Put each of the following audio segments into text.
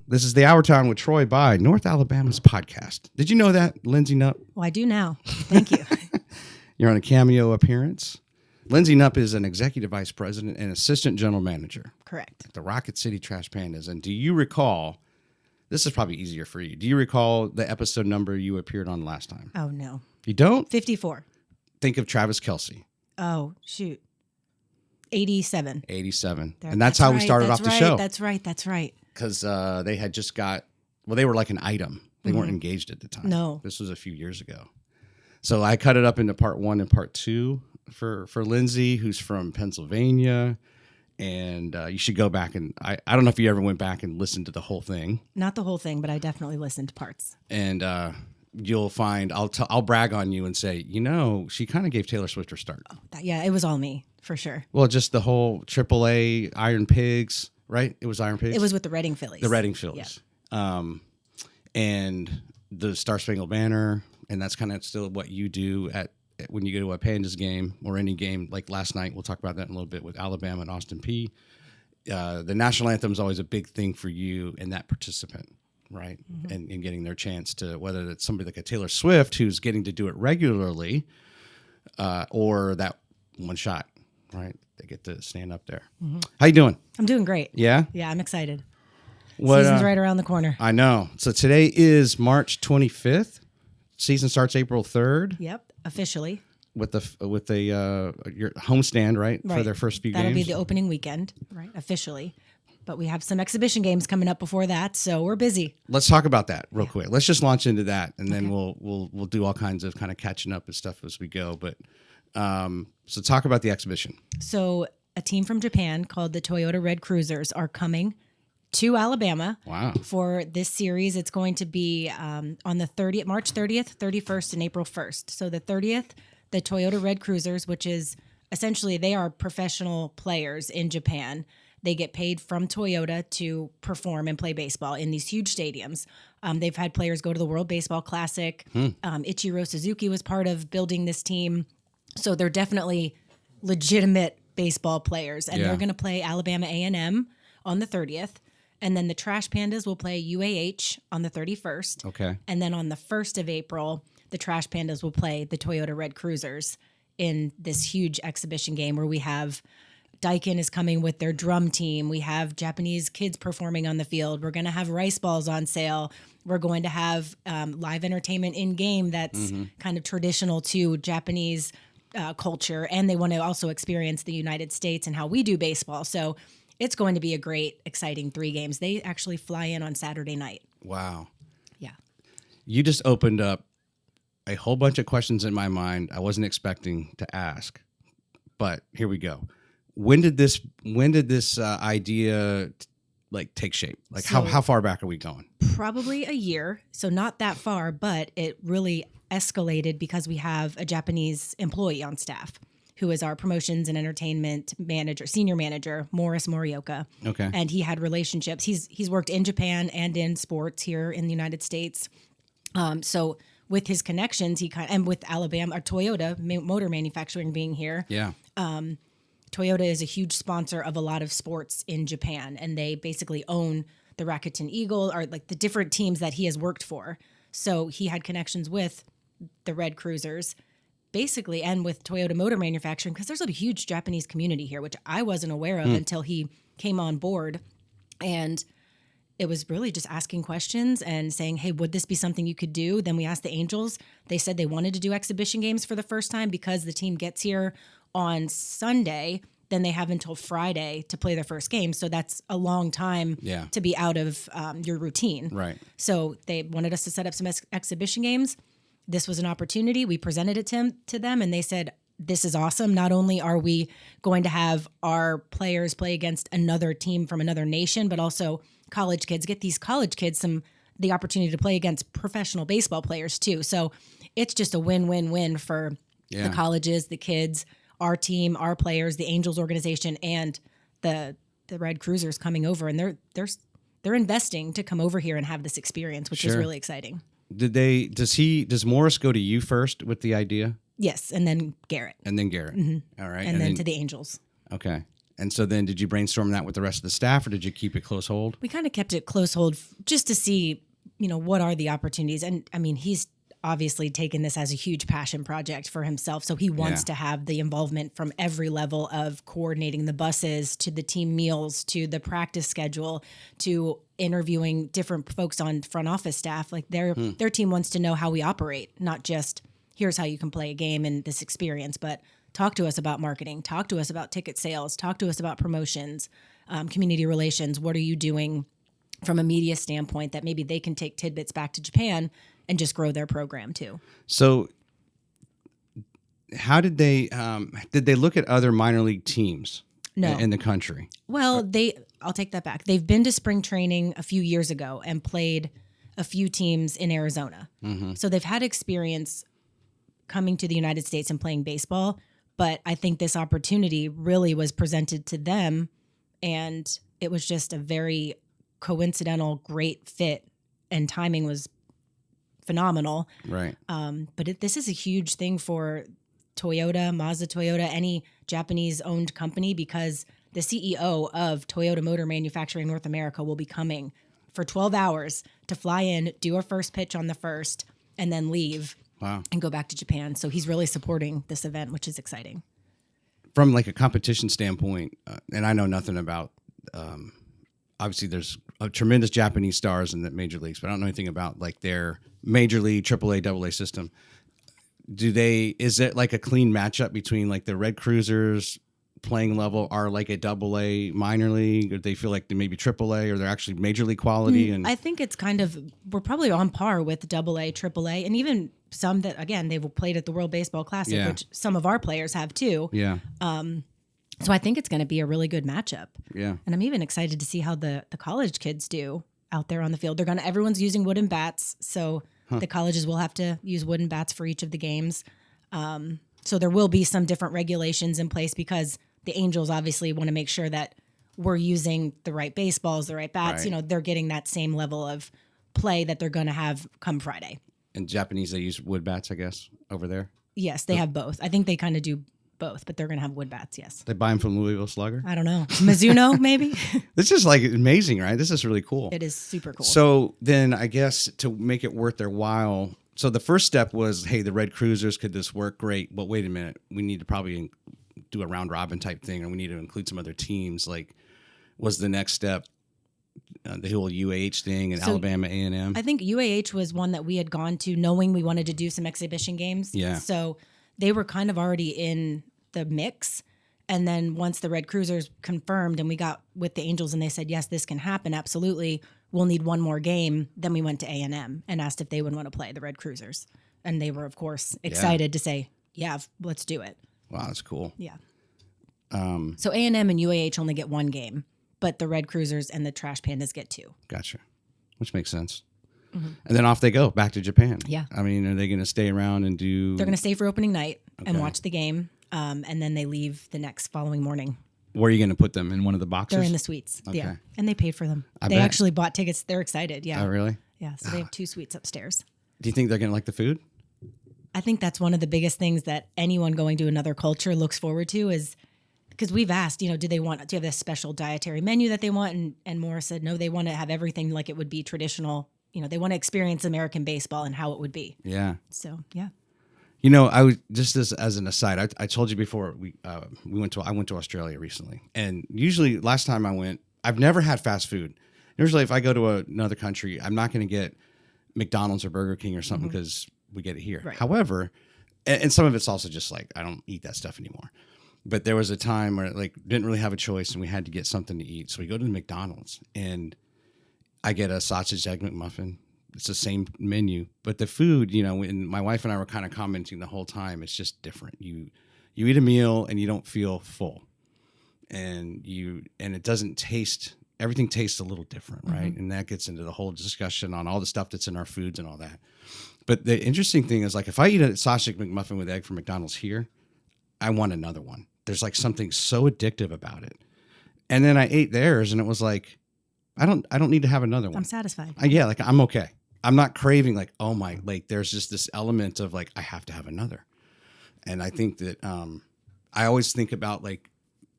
This is the Hour Time with Troy by North Alabama's podcast. Did you know that, Lindsey Knupp? Well, I do now. Thank you. You're on a cameo appearance. Lindsey Knupp is an executive vice president and assistant general manager. Correct. At the Rocket City Trash Pandas. And do you recall, this is probably easier for you, do you recall the episode number you appeared on last time? Oh, no. You don't? 54. Think of Travis Kelce. Oh, shoot. 87. 87. And that's how we started off the show. That's right. Because they had just they were like an item. They weren't engaged at the time. No. This was a few years ago. So I cut it up into part 1 and part 2 for Lindsey, who's from Pennsylvania. And you should go back and I don't know if you ever went back and listened to the whole thing. Not the whole thing, but I definitely listened to parts. And you'll find I'll brag on you and say, she kind of gave Taylor Swift her start. Oh, it was all me for sure. Well, just the whole AAA Iron Pigs. Right? It was Iron Pigs? It was with the Reading Phillies. The Reading Phillies. Yeah. And the Star Spangled Banner, and that's kind of still what you do when you go to a Pandas game or any game like last night. We'll talk about that in a little bit with Alabama and Austin Peay. The national anthem is always a big thing for you and that participant, right? Mm-hmm. And getting their chance to, whether it's somebody like a Taylor Swift who's getting to do it regularly or that one shot, right? They get to stand up there. Mm-hmm. How you doing? I'm doing great. Yeah? Yeah, I'm excited. Season's right around the corner. I know. So today is March 25th. Season starts April 3rd. Yep, officially. With your homestand, right? For their first few games. That'll be the opening weekend, right? Officially. But we have some exhibition games coming up before that, so we're busy. Let's talk about that real quick. Let's just launch into that, and then we'll do all kinds of kind of catching up and stuff as we go. But so talk about the exhibition. So a team from Japan called the Toyota Red Cruisers are coming to Alabama. Wow. For this series. It's going to be on the March 30th, 31st, and April 1st. So the 30th, the Toyota Red Cruisers, which is essentially they are professional players in Japan. They get paid from Toyota to perform and play baseball in these huge stadiums. They've had players go to the World Baseball Classic. Ichiro Suzuki was part of building this team. So they're definitely legitimate baseball players. And they're going to play Alabama A&M on the 30th. And then the Trash Pandas will play UAH on the 31st. Okay. And then on the 1st of April, the Trash Pandas will play the Toyota Red Cruisers in this huge exhibition game where we have Daikin is coming with their drum team. We have Japanese kids performing on the field. We're going to have rice balls on sale. We're going to have live entertainment in-game that's kind of traditional to Japanese culture. And they want to also experience the United States and how we do baseball. So it's going to be a great, exciting 3 games. They actually fly in on Saturday night. Wow. Yeah. You just opened up a whole bunch of questions in my mind I wasn't expecting to ask. But here we go. When did this idea take shape? How far back are we going? Probably a year. So not that far, but it really escalated because we have a Japanese employee on staff who is our promotions and entertainment senior manager, Morris Morioka. Okay. And he had relationships. He's worked in Japan and in sports here in the United States. So with his connections, and with Alabama or Toyota motor manufacturing being here. Yeah. Toyota is a huge sponsor of a lot of sports in Japan, and they basically own the Rakuten Eagle or the different teams that he has worked for. So he had connections with the Red Cruisers, basically, and with Toyota Motor Manufacturing, because there's a huge Japanese community here, which I wasn't aware of until he came on board. And it was really just asking questions and saying, hey, would this be something you could do? Then we asked the Angels. They said they wanted to do exhibition games for the first time because the team gets here on Sunday. Then they have until Friday to play their first game. So that's a long time to be out of your routine. Right. So they wanted us to set up some exhibition games. This was an opportunity. We presented it to them, and they said, this is awesome. Not only are we going to have our players play against another team from another nation, but also college kids, get these college kids the opportunity to play against professional baseball players too. So it's just a win-win-win for the colleges, the kids, our team, our players, the Angels organization, and the Red Cruisers coming over. And they're investing to come over here and have this experience, which is really exciting. Does Morris go to you first with the idea? Yes, and then Garrett. Mm-hmm. All right. And then to the Angels. Okay. And so then did you brainstorm that with the rest of the staff, or did you keep it close hold? We kind of kept it close hold just to see, what are the opportunities. And I mean, he's obviously taken this as a huge passion project for himself. So he wants to have the involvement from every level of coordinating the buses to the team meals, to the practice schedule, to interviewing different folks on front office staff. Like their team wants to know how we operate, not just here's how you can play a game and this experience, but talk to us about marketing, talk to us about ticket sales, talk to us about promotions, community relations. What are you doing from a media standpoint that maybe they can take tidbits back to Japan and just grow their program too? So how did they look at other minor league teams in the country? Well, I'll take that back. They've been to spring training a few years ago and played a few teams in Arizona. Mm-hmm. So they've had experience coming to the United States and playing baseball. But I think this opportunity really was presented to them, and it was just a very coincidental, great fit, and timing was phenomenal. Right. But this is a huge thing for Toyota, Mazda Toyota, any Japanese-owned company, because the CEO of Toyota Motor Manufacturing North America will be coming for 12 hours to fly in, do a first pitch on the first, and then leave. Wow. And go back to Japan. So he's really supporting this event, which is exciting. From like a competition standpoint, and I know nothing about, obviously there's a tremendous Japanese stars in the major leagues, but I don't know anything about like their major league, AAA, AA system. Is it like a clean matchup between like the Red Cruisers playing level are like a AA minor league, or they feel like they may be AAA, or they're actually major league quality? And I think it's we're probably on par with AA, AAA, and even some that, again, they've played at the World Baseball Classic, which some of our players have too. Yeah. So I think it's going to be a really good matchup. Yeah. And I'm even excited to see how the college kids do out there on the field. Everyone's using wooden bats, so the colleges will have to use wooden bats for each of the games. So there will be some different regulations in place, because the Angels obviously want to make sure that we're using the right baseballs, the right bats. Right. They're getting that same level of play that they're going to have come Friday. And Japanese, they use wood bats, I guess, over there? Yes, they have both. I think they kind of do both, but they're going to have wood bats, yes. They buy them from Louisville Slugger? I don't know. Mizuno, maybe? This is like amazing, right? This is really cool. It is super cool. So then I guess to make it worth their while, so the first step was, hey, the Red Cruisers, could this work? Great. But wait a minute. We need to probably do a round robin type thing, or we need to include some other teams. Like, was the next step the whole UAH thing and Alabama A&M? I think UAH was one that we had gone to knowing we wanted to do some exhibition games. Yeah. So they were kind of already in the mix. And then once the Red Cruisers confirmed and we got with the Angels and they said, yes, this can happen, absolutely, we'll need one more game. Then we went to A&M and asked if they would want to play the Red Cruisers. And they were, of course, excited to say, yeah, let's do it. Wow, that's cool. Yeah. So A&M and UAH only get one game, but the Red Cruisers and the Trash Pandas get two. Gotcha. Which makes sense. Mm-hmm. And then off they go back to Japan. Yeah. I mean, are they going to stay around and do... They're going to stay for opening night and watch the game. And then they leave the next following morning. Where are you going to put them? In one of the boxes? They're in the suites. Okay. Yeah. And they paid for them. I They bet. actually bought tickets. They're excited. Yeah. Oh, really? Yeah. So they have 2 suites upstairs. Do you think they're going to like the food? I think that's one of the biggest things that anyone going to another culture looks forward to, is because we've asked, do you have this special dietary menu that they want? And Maura said, no, they want to have everything like it would be traditional. They want to experience American baseball and how it would be. Yeah. So, yeah. I was just as an aside. I told you before I went to Australia recently, and usually last time I went, I've never had fast food. Usually, if I go to another country, I'm not going to get McDonald's or Burger King or something because we get it here. Right. However, and some of it's also just like I don't eat that stuff anymore. But there was a time where didn't really have a choice, and we had to get something to eat. So we go to the McDonald's, and I get a sausage egg McMuffin. It's the same menu, but the food, when my wife and I were kind of commenting the whole time, it's just different. You eat a meal and you don't feel full, and it doesn't taste. Everything tastes a little different, right? Mm-hmm. And that gets into the whole discussion on all the stuff that's in our foods and all that. But the interesting thing is, if I eat a sausage McMuffin with egg from McDonald's here, I want another one. There's something so addictive about it. And then I ate theirs, and it was like, I don't need to have another one. I'm satisfied. I'm okay. I'm not craving oh my, there's just this element of I have to have another. And I think that I always think about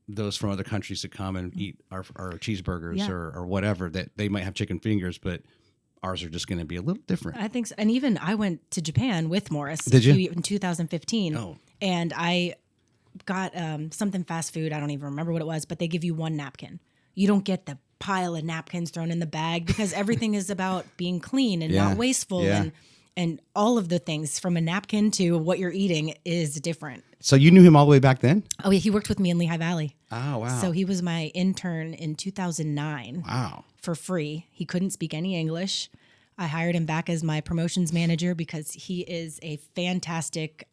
those from other countries to come and eat our cheeseburgers Yeah. or whatever, that they might have chicken fingers, but ours are just going to be a little different. I think so. And even I went to Japan with Morris. Did you? In 2015. Oh. And I got something fast food. I don't even remember what it was, but they give you one napkin. You don't get the pile of napkins thrown in the bag because everything is about being clean and Yeah. not wasteful. Yeah. And all of the things from a napkin to what you're eating is different. So you knew him all the way back then? Oh, yeah. He worked with me in Lehigh Valley. Oh, wow. So he was my intern in 2009 Wow. for free. He couldn't speak any English. I hired him back as my promotions manager because he is a fantastic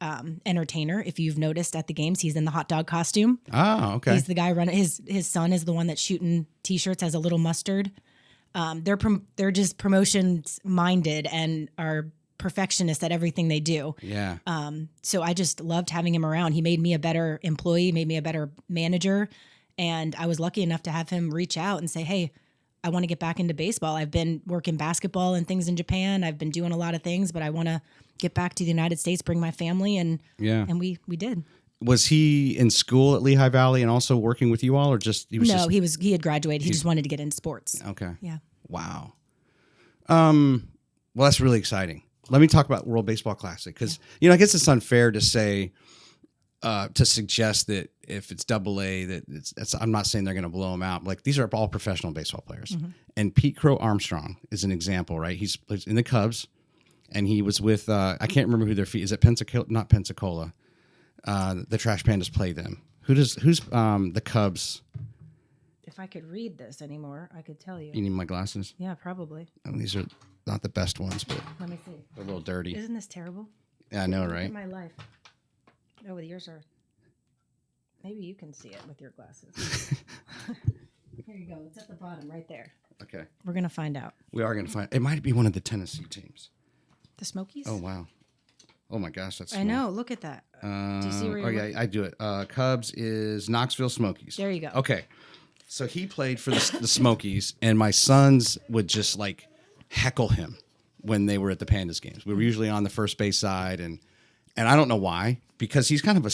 entertainer. If you've noticed at the games, he's in the hot dog costume. Oh, okay. He's the guy running. His son is the one that's shooting T-shirts as a little mustard. They're just promotions minded and are perfectionists at everything they do. Yeah. So I just loved having him around. He made me a better employee, made me a better manager, and I was lucky enough to have him reach out and say, "Hey, I want to get back into baseball. I've been working basketball and things in Japan. I've been doing a lot of things, but I want to get back to the United States, bring my family." And we did. Was he in school at Lehigh Valley and also working with you all, or just he was? He had graduated. He just wanted to get into sports. Okay. Yeah. Wow. Well, that's really exciting. Let me talk about World Baseball Classic because I guess it's unfair to say to suggest that if it's AA, that it's. I'm not saying they're going to blow them out. Like these are all professional baseball players, and Pete Crow Armstrong is an example, right? He's in the Cubs, and he was with I can't remember who their is it Pensacola? Not Pensacola. The Trash Pandas play them. Who's the Cubs? If I could read this anymore, I could tell you. You need my glasses? Yeah, probably. Oh, these are not the best ones, but Let me see. they're a little dirty. Isn't this terrible? Yeah, I know, Look right? at my life. Oh, yours are. Maybe you can see it with your glasses. Here you go. It's at the bottom right there. Okay. We're going to find out. We are going to find. It might be one of the Tennessee teams. The Smokies? Oh, wow. Oh, my gosh. That's I know. Look at that. Do you see where you're yeah, I do it. Cubs is Knoxville Smokies. There you go. Okay. So he played for the Smokies, and my sons would just like heckle him when they were at the Pandas games. We were usually on the first base side, and I don't know why, because he's kind of a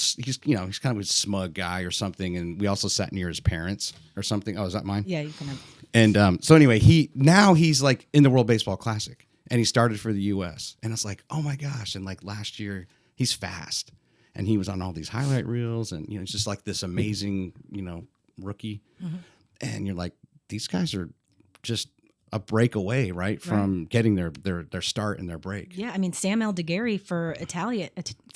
smug guy or something, and we also sat near his parents or something. Oh, is that mine? Yeah, you can have. And so anyway, he's like in the World Baseball Classic, and he started for the U.S. And it's like, oh my gosh! And like last year, he's fast, and he was on all these highlight reels, and it's just like this amazing rookie. And you're like, these guys are just a break away, right, from getting their start and their break. Yeah, I mean Sam Aldegheri for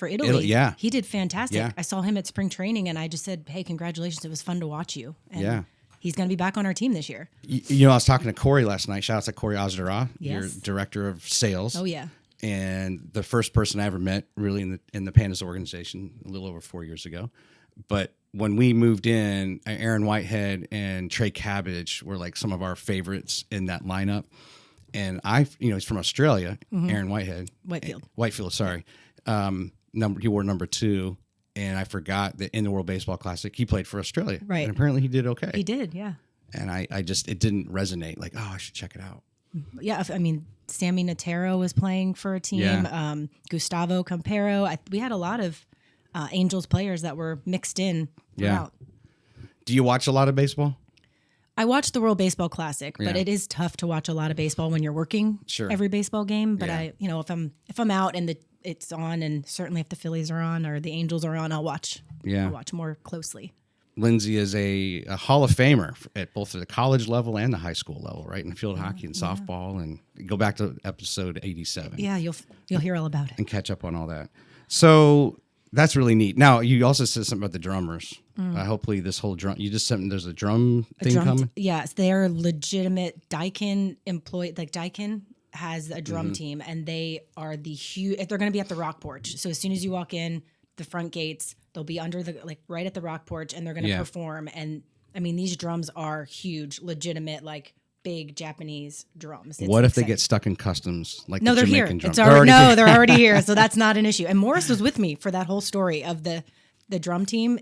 Italy. Yeah, he did fantastic. Yeah. I saw him at spring training, and I just said, "Hey, congratulations! It was fun to watch you." And yeah, he's going to be back on our team this year. I was talking to Corey last night. Shout out to Corey Ozdara, your Yes. director of sales. Oh yeah. And the first person I ever met, really in the Pandas organization, a little over 4 years ago. But when we moved in, Aaron Whitehead and Trey Cabbage were like some of our favorites in that lineup. And he's from Australia, Aaron Whitehead. Whitefield, sorry. He wore number 2. And I forgot that in the World Baseball Classic, he played for Australia. Right. And apparently he did okay. He did, yeah. And it didn't resonate. Like, I should check it out. Yeah, I mean, Sammy Natero was playing for a team. Yeah. Gustavo Campero. We had a lot of Angels players that were mixed in throughout. Yeah. Do you watch a lot of baseball? I watched the World Baseball Classic, but it is tough to watch a lot of baseball when you're working every baseball game. But Yeah. if I'm out and it's on, and certainly if the Phillies are on or the Angels are on, I'll watch. Yeah. I'll watch more closely. Lindsey is a Hall of Famer at both the college level and the high school level, right? In field hockey and softball, and go back to episode 87. Yeah, you'll hear all about it. And catch up on all that. So that's really neat. Now, you also said something about the drummers. Hopefully this whole drum, you just said there's a drum thing coming? Yes, they're legitimate Daikin employed. Like Daikin has a drum team, and they are they're going to be at the Rock Porch. So as soon as you walk in the front gates, they'll be under right at the Rock Porch, and they're going to perform. And I mean, these drums are huge, legitimate, like big Japanese drums. What if they get stuck in customs? Like no, the they're Jamaican here. drum? They're already here. So that's not an issue. And Morris was with me for that whole story of the drum team.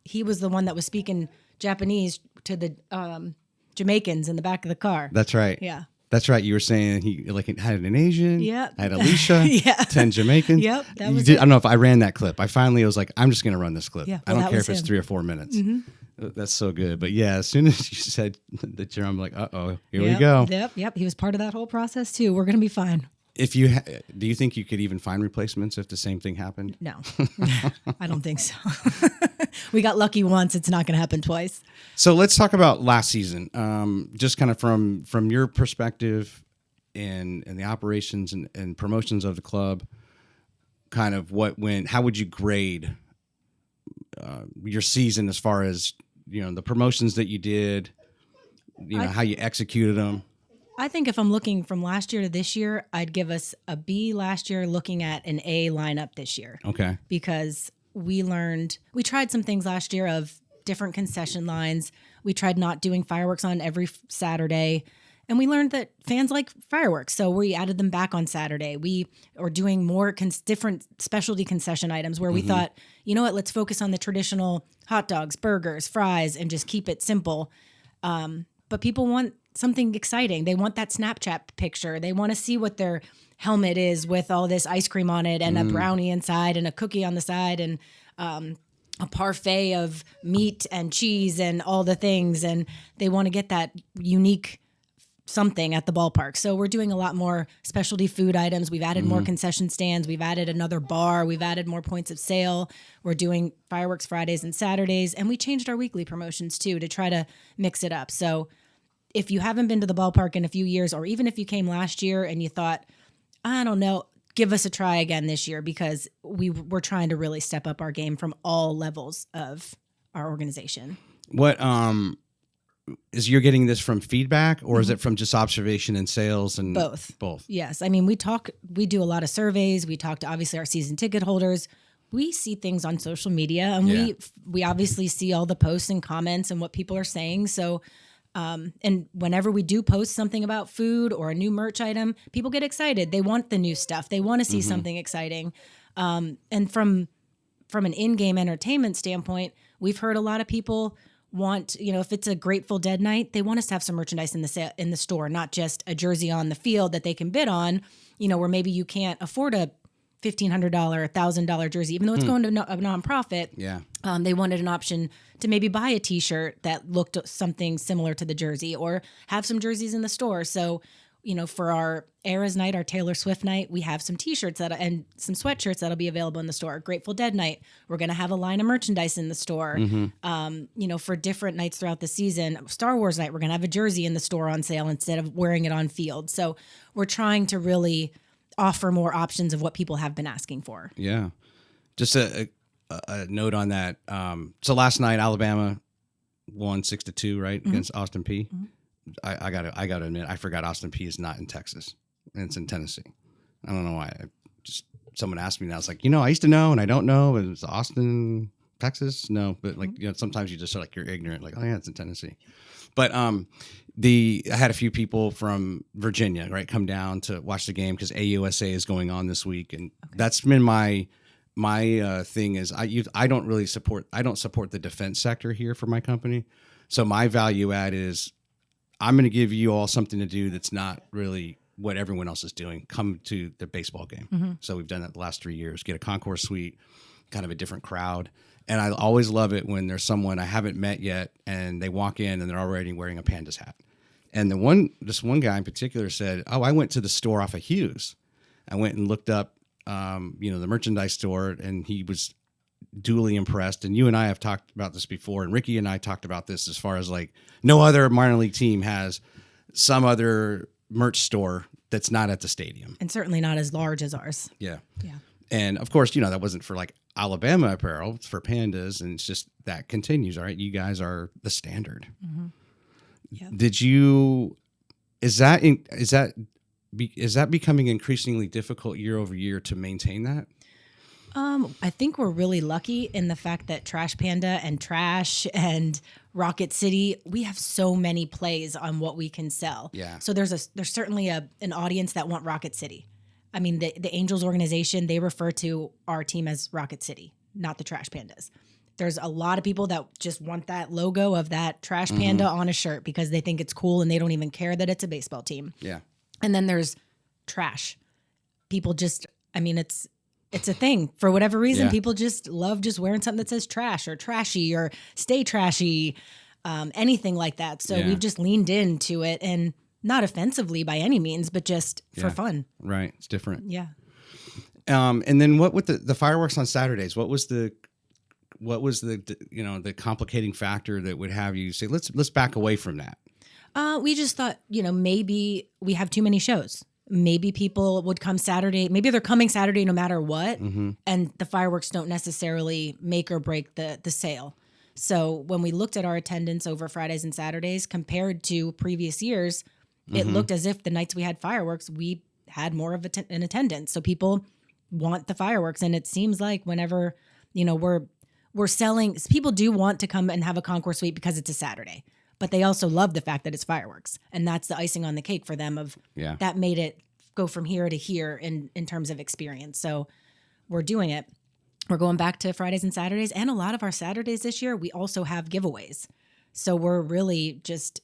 He was the one that was speaking Japanese to the Jamaicans in the back of the car. That's right. Yeah. That's right. You were saying he had an Asian. Yep. I had Alicia. 10 Jamaicans. Yep. I don't know if I ran that clip. I finally was like, I'm just going to run this clip. Yeah, I well, don't that care was if it's him. 3 or 4 minutes. That's so good. But yeah, as soon as you said that you're, I'm like, here we go. Yep. He was part of that whole process too. We're going to be fine. If you do you think you could even find replacements if the same thing happened? No, I don't think so. We got lucky once. It's not going to happen twice. So let's talk about last season. Just kind of from your perspective in the operations and promotions of the club, kind of how would you grade your season as far as, the promotions that you did, how you executed them? I think if I'm looking from last year to this year, I'd give us a B last year, looking at an A lineup this year. Okay. Because we tried some things last year of different concession lines. We tried not doing fireworks on every Saturday. And we learned that fans like fireworks. So we added them back on Saturday. We are doing more different specialty concession items where we thought, you know what, let's focus on the traditional hot dogs, burgers, fries, and just keep it simple. But people want something exciting. They want that Snapchat picture. They want to see what their helmet is with all this ice cream on it and a brownie inside and a cookie on the side and a parfait of meat and cheese and all the things. And they want to get that unique something at the ballpark. So we're doing a lot more specialty food items. We've added more concession stands. We've added another bar. We've added more points of sale. We're doing fireworks Fridays and Saturdays. And we changed our weekly promotions too to try to mix it up. So if you haven't been to the ballpark in a few years, or even if you came last year and you thought, I don't know, give us a try again this year, because we're trying to really step up our game from all levels of our organization. What is you're getting this from feedback, or is it from just observation and sales and both? Yes. I mean, we do a lot of surveys. We talk to obviously our season ticket holders. We see things on social media, and we obviously see all the posts and comments and what people are saying. So and whenever we do post something about food or a new merch item, people get excited. They want the new stuff. They want to see something exciting. And from an in-game entertainment standpoint, we've heard a lot of people want, if it's a Grateful Dead night, they want us to have some merchandise in the store, not just a jersey on the field that they can bid on, where maybe you can't afford a $1,500, $1,000 jersey, even though it's going to a nonprofit. Yeah. They wanted an option to maybe buy a T-shirt that looked something similar to the jersey, or have some jerseys in the store. So, for our Eras night, our Taylor Swift night, we have some T-shirts and some sweatshirts that'll be available in the store. Grateful Dead night, we're going to have a line of merchandise in the store. For different nights throughout the season. Star Wars night, we're going to have a jersey in the store on sale instead of wearing it on field. So we're trying to really offer more options of what people have been asking for. Yeah. Just a note on that. So last night, Alabama won 6-2, right, against Austin P. I gotta admit, I forgot Austin P is not in Texas, and it's in Tennessee. I don't know why. Someone asked me, and I was like, I used to know, and I don't know. And it's Austin, Texas? No, but sometimes you just are like, you're ignorant. Like, oh yeah, it's in Tennessee. But I had a few people from Virginia, right, come down to watch the game because AUSA is going on this week, and that's been my thing is I don't support the defense sector here for my company. So my value add is I'm going to give you all something to do that's not really what everyone else is doing. Come to the baseball game. So we've done that the last 3 years. Get a concourse suite, kind of a different crowd. And I always love it when there's someone I haven't met yet and they walk in and they're already wearing a Pandas hat. And this one guy in particular said, "Oh, I went to the store off of Hughes. I went and looked up, the merchandise store, and he was duly impressed." And you and I have talked about this before, and Ricky and I talked about this as far as like no other minor league team has some other merch store that's not at the stadium, and certainly not as large as ours. Yeah. And of course, that wasn't for like Alabama apparel; it's for Pandas, and it's just that continues. All right, you guys are the standard. Yep. Is that becoming increasingly difficult year over year to maintain that? I think we're really lucky in the fact that Trash Panda and Trash and Rocket City, we have so many plays on what we can sell. Yeah. So there's certainly an audience that want Rocket City. I mean, the Angels organization, they refer to our team as Rocket City, not the Trash Pandas. There's a lot of people that just want that logo of that Trash Panda on a shirt because they think it's cool and they don't even care that it's a baseball team. Yeah. And then there's Trash. People it's it's a thing. For whatever reason, Yeah. people just love just wearing something that says trash or trashy or stay trashy, anything like that. So Yeah. we've just leaned into it, and not offensively by any means, but just for fun. Right. It's different. Yeah. And then what with the fireworks on Saturdays? What was the the complicating factor that would have you say let's back away from that? We just thought, maybe we have too many shows. Maybe people would come Saturday. Maybe they're coming Saturday no matter what, and the fireworks don't necessarily make or break the sale. So when we looked at our attendance over Fridays and Saturdays compared to previous years, it looked as if the nights we had fireworks, we had more of an attendance. So people want the fireworks, and it seems like whenever we're selling, people do want to come and have a concourse suite because it's a Saturday, but they also love the fact that it's fireworks, and that's the icing on the cake for them. That made it go from here to here in terms of experience. So we're doing it. We're going back to Fridays and Saturdays, and a lot of our Saturdays this year we also have giveaways. So we're really just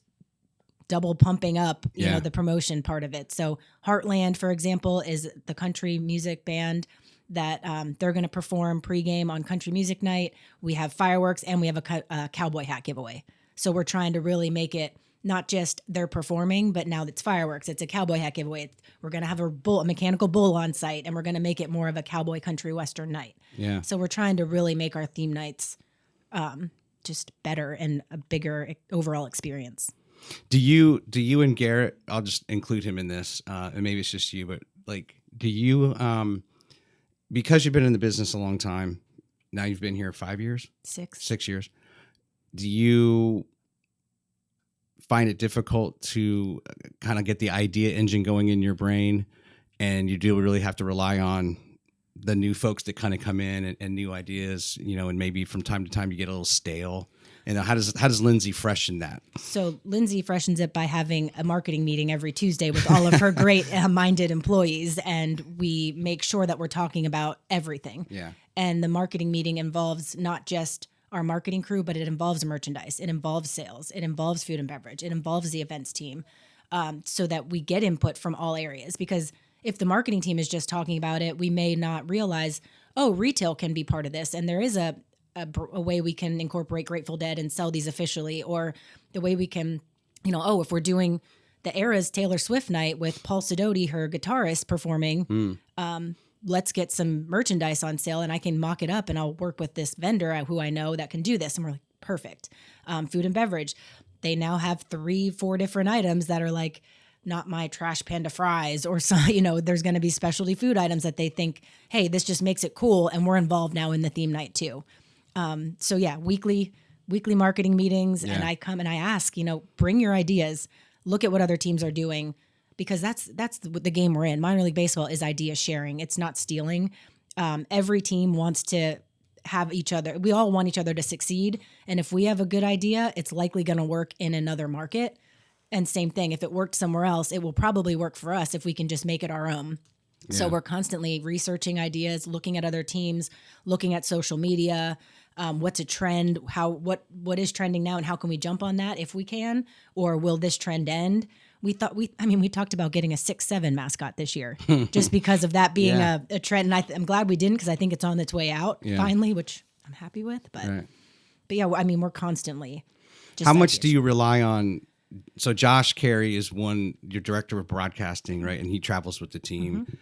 double pumping up, the promotion part of it. So Heartland, for example, is the country music band that they're going to perform pregame on country music night. We have fireworks, and we have a cowboy hat giveaway. So we're trying to really make it not just they're performing, but now it's fireworks. It's a cowboy hat giveaway. We're going to have a mechanical bull on site, and we're going to make it more of a cowboy country western night. Yeah. So we're trying to really make our theme nights just better and a bigger overall experience. Do you and Garrett, I'll just include him in this, and maybe it's just you, but do you, because you've been in the business a long time, now you've been here 5 years? 6 years. Do you find it difficult to kind of get the idea engine going in your brain, and you do really have to rely on the new folks that kind of come in and new ideas, and maybe from time to time you get a little stale? And how does Lindsey freshen that? So Lindsey freshens it by having a marketing meeting every Tuesday with all of her great minded employees, and we make sure that we're talking about everything. Yeah. And the marketing meeting involves not just our marketing crew, but it involves merchandise, it involves sales, it involves food and beverage, it involves the events team, so that we get input from all areas. Because if the marketing team is just talking about it, we may not realize, retail can be part of this, and there is a way we can incorporate Grateful Dead and sell these officially, or the way we can, if we're doing the Eras Taylor Swift night with Paul Sidoti, her guitarist, performing, let's get some merchandise on sale, and I can mock it up, and I'll work with this vendor who I know that can do this. And we're like, perfect. Food and beverage. They now have 3-4 different items that are like, not my trash panda fries, or some, there's going to be specialty food items that they think, hey, this just makes it cool. And we're involved now in the theme night too. So yeah, weekly marketing meetings. Yeah. And I come and I ask, bring your ideas, look at what other teams are doing, because that's the game we're in. Minor League Baseball is idea sharing. It's not stealing. Every team wants to have each other. We all want each other to succeed. And if we have a good idea, it's likely going to work in another market. And same thing, if it worked somewhere else, it will probably work for us if we can just make it our own. Yeah. So we're constantly researching ideas, looking at other teams, looking at social media, what's a trend, what is trending now, and how can we jump on that if we can, or will this trend end? We talked about getting a 6'7" mascot this year, just because of that being a trend. And I'm glad we didn't, because I think it's on its way out finally, which I'm happy with. But yeah, we're constantly. How much do you rely on? So Josh Carey is your director of broadcasting, right? And he travels with the team. Mm-hmm.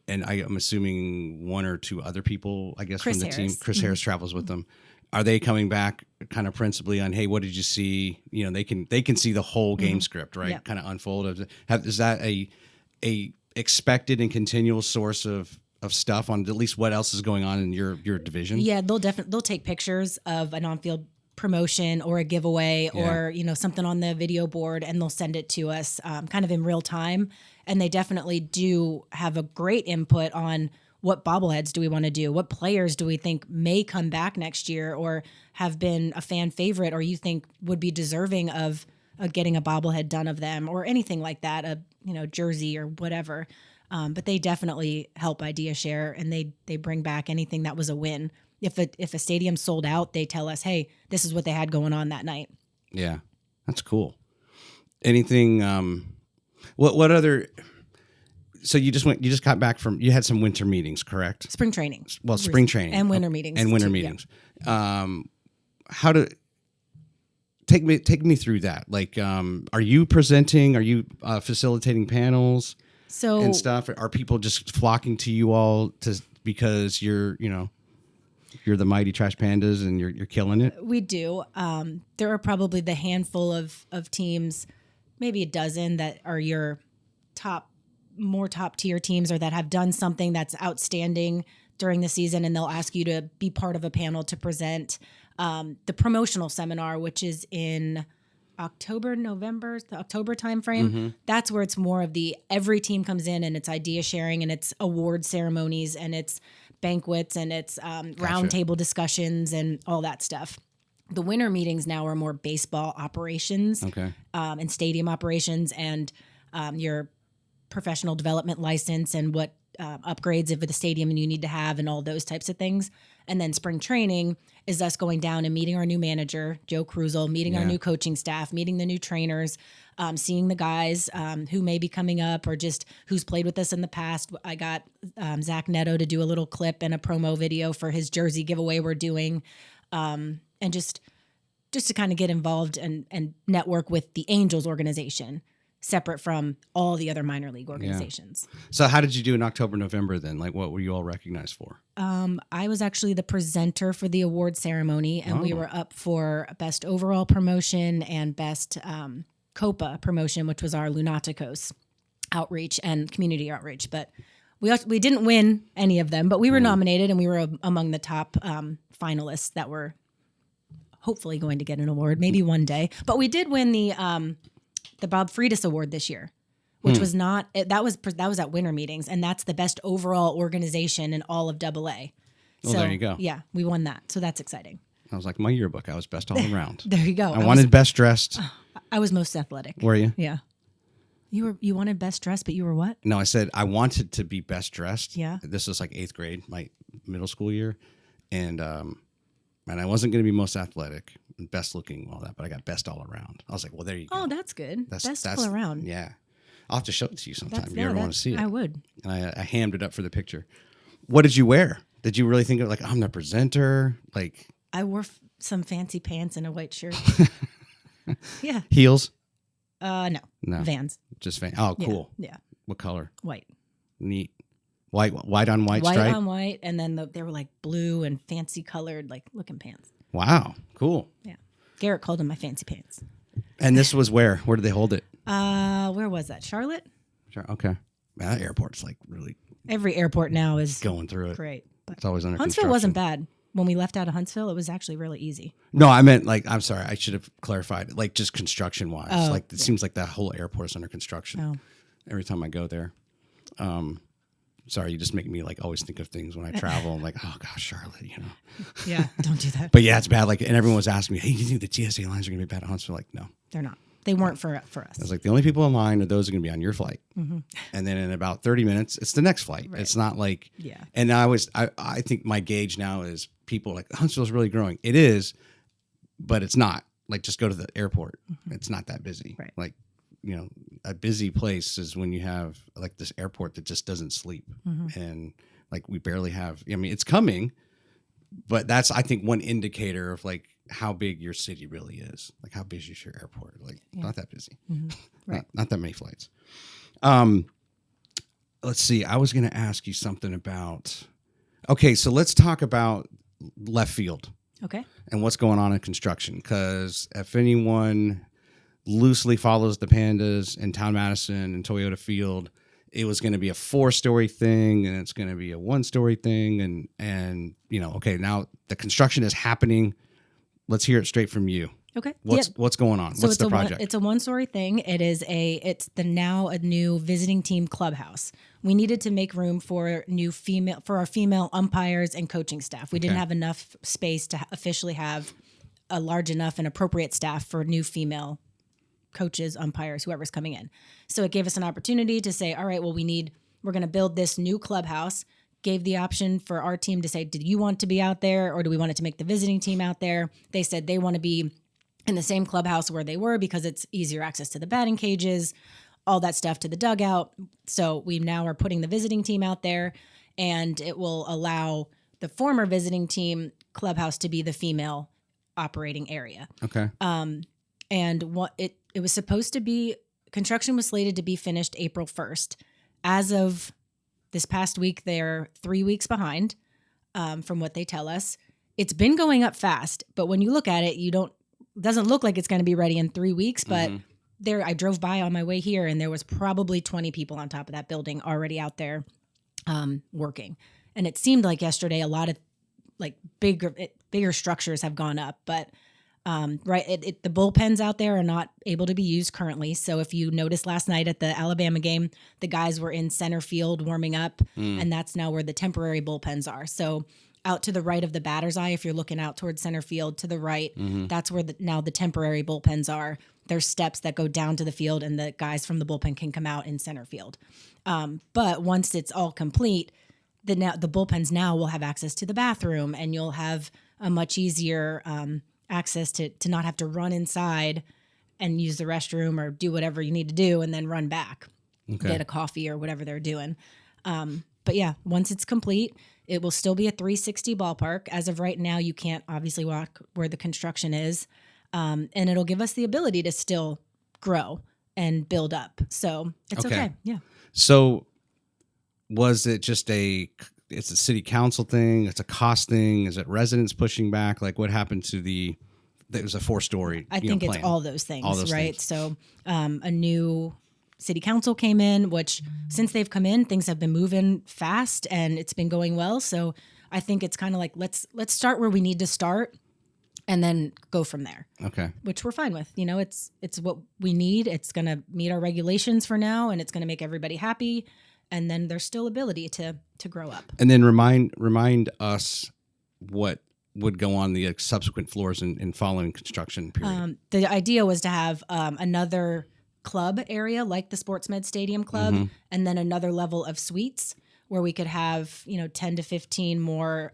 And I'm assuming one or two other people, I guess, from the team. Chris Harris travels with them. Are they coming back kind of principally on, hey, what did you see? They can see the whole game script, right? Yep. Kind of unfold. Is that a expected and continual source of stuff on at least what else is going on in your division? Yeah, they'll take pictures of an on-field promotion or a giveaway or something on the video board, and they'll send it to us kind of in real time. And they definitely do have a great input on what bobbleheads do we want to do, what players do we think may come back next year or have been a fan favorite, or you think would be deserving of getting a bobblehead done of them, or anything like that, a jersey or whatever. But they definitely help idea share, and they bring back anything that was a win. If a stadium sold out, they tell us, hey, this is what they had going on that night. Yeah, that's cool. Anything? What other? So you just got back from, you had some winter meetings, correct? Spring training. Well, spring training. And winter meetings. And winter too, meetings. How to take me through that? Like, are you presenting? Are you facilitating panels and stuff? Are people just flocking to you all because you're the mighty Trash Pandas and you're killing it? We do. There are probably the handful of teams, maybe a dozen, that are your top tier teams, or that have done something that's outstanding during the season, and they'll ask you to be part of a panel to present. The promotional seminar, which is in the October timeframe, that's where it's more of every team comes in and it's idea sharing and it's award ceremonies and it's banquets and it's roundtable discussions and all that stuff. The winter meetings now are more baseball operations, and stadium operations, and your professional development license and what upgrades of the stadium you need to have and all those types of things. And then spring training is us going down and meeting our new manager, Joe Cruzel, meeting our new coaching staff, meeting the new trainers, seeing the guys who may be coming up or just who's played with us in the past. I got Zach Neto to do a little clip and a promo video for his jersey giveaway we're doing, and just to kind of get involved and network with the Angels organization, separate from all the other minor league organizations. Yeah. So how did you do in October, November then? Like, what were you all recognized for? I was actually the presenter for the award ceremony, and we were up for best overall promotion and best COPA promotion, which was our Lunaticos outreach and community outreach. But we didn't win any of them, but we were nominated, and we were among the top finalists that were hopefully going to get an award, maybe one day. But we did win the Bob Freitas Award this year, which was not, that was at winter meetings, and that's the best overall organization in all of AA. Well, there you go. Yeah, we won that. So that's exciting. I was like, my yearbook, I was best all around. There you go. I wanted best dressed. I was most athletic. Were you? Yeah. You wanted best dressed, but you were what? No, I said I wanted to be best dressed. Yeah. This was like 8th grade, my middle school year. And I wasn't going to be most athletic, best looking, all that, but I got best all around. I was like, well, there you go. Oh, that's good. Best all around. Yeah. I'll have to show it to you sometime if you ever want to see it. I would. And I hammed it up for the picture. What did you wear? Did you really think of, like, I'm the presenter? Like, I wore some fancy pants and a white shirt. Yeah. Heels? No. Vans. Just Oh, cool. Yeah. What color? White. Neat. White on white stripe? White on white, and then they were like blue and fancy colored, like looking pants. Wow. Cool. Yeah. Garrett called them my fancy pants. And this was where? Where did they hold it? Where was that? Charlotte? Sure. Okay. Man, that airport's like really... Every airport now is going through it. Great. But it's always under Huntsville construction. wasn't bad. When we left out of Huntsville, it was actually really easy. No, I meant like, I'm sorry, I should have clarified, like just construction wise. Oh, like it seems like that whole airport is under construction. Oh. Every time I go there. Sorry, you just make me like always think of things when I travel. I'm like, oh gosh, Charlotte, Yeah, don't do that. But yeah, it's bad. Like, and everyone was asking me, hey, do you think the TSA lines are going to be bad at Huntsville? Like, no. They're not. They weren't for us. I was like, the only people in line are those who are going to be on your flight. Mm-hmm. And then in about 30 minutes, it's the next flight. Right. It's not like, yeah. And I think my gauge now is people like Huntsville's really growing. It is, but it's not. Like, just go to the airport. Mm-hmm. It's not that busy. Right. Like, a busy place is when you have like this airport that just doesn't sleep. Mm-hmm. And like, we barely have, it's coming, but that's, I think, one indicator of like how big your city really is. Like, how busy is your airport? Like, not that busy. Mm-hmm. Right. Not that many flights. Let's see. I was going to ask you something about, okay, so let's talk about left field. Okay. And what's going on in construction. Because if anyone loosely follows the Pandas in Town Madison and Toyota Field, it was going to be a 4-story thing, and it's going to be a 1-story thing. And okay, now the construction is happening. Let's hear it straight from you. Okay. What's going on? So what's the project? It's a 1-story thing. It's now a new visiting team clubhouse. We needed to make room for our female umpires and coaching staff. We didn't have enough space to officially have a large enough and appropriate staff for new female coaches, umpires, whoever's coming in. So it gave us an opportunity to say, all right, well, we're going to build this new clubhouse. Gave the option for our team to say, did you want to be out there, or do we want it to make the visiting team out there? They said they want to be in the same clubhouse where they were because it's easier access to the batting cages, all that stuff to the dugout. So we now are putting the visiting team out there, and it will allow the former visiting team clubhouse to be the female operating area. Okay. And what it was supposed to be, construction was slated to be finished April 1st. As of this past week, they're 3 weeks behind, from what they tell us. It's been going up fast, but when you look at it, doesn't look like it's going to be ready in 3 weeks, but I drove by on my way here, and there was probably 20 people on top of that building already out there working. And it seemed like yesterday a lot of like bigger structures have gone up, but the bullpens out there are not able to be used currently. So if you noticed last night at the Alabama game, the guys were in center field warming up, and that's now where the temporary bullpens are. So out to the right of the batter's eye, if you're looking out towards center field to the right, that's where now the temporary bullpens are. There's steps that go down to the field, and the guys from the bullpen can come out in center field. But once it's all complete, the bullpens now will have access to the bathroom, and you'll have a much easier access to not have to run inside and use the restroom or do whatever you need to do and then run back, get a coffee or whatever they're doing. But yeah, once it's complete, it will still be a 360 ballpark. As of right now, you can't obviously walk where the construction is. And it'll give us the ability to still grow and build up. So it's okay. Yeah. So was it just it's a city council thing? It's a cost thing? Is it residents pushing back? Like what happened to it was a 4-story I think plan. It's all those things, right? Things. So a new city council came in, which since they've come in, things have been moving fast and it's been going well. So I think it's kind of like, let's start where we need to start and then go from there. Okay. Which we're fine with. It's what we need. It's going to meet our regulations for now, and it's going to make everybody happy. And then there's still ability to grow up. And then remind us what would go on the subsequent floors in following construction period. The idea was to have another club area like the Sports Med Stadium Club, and then another level of suites where we could have 10 to 15 more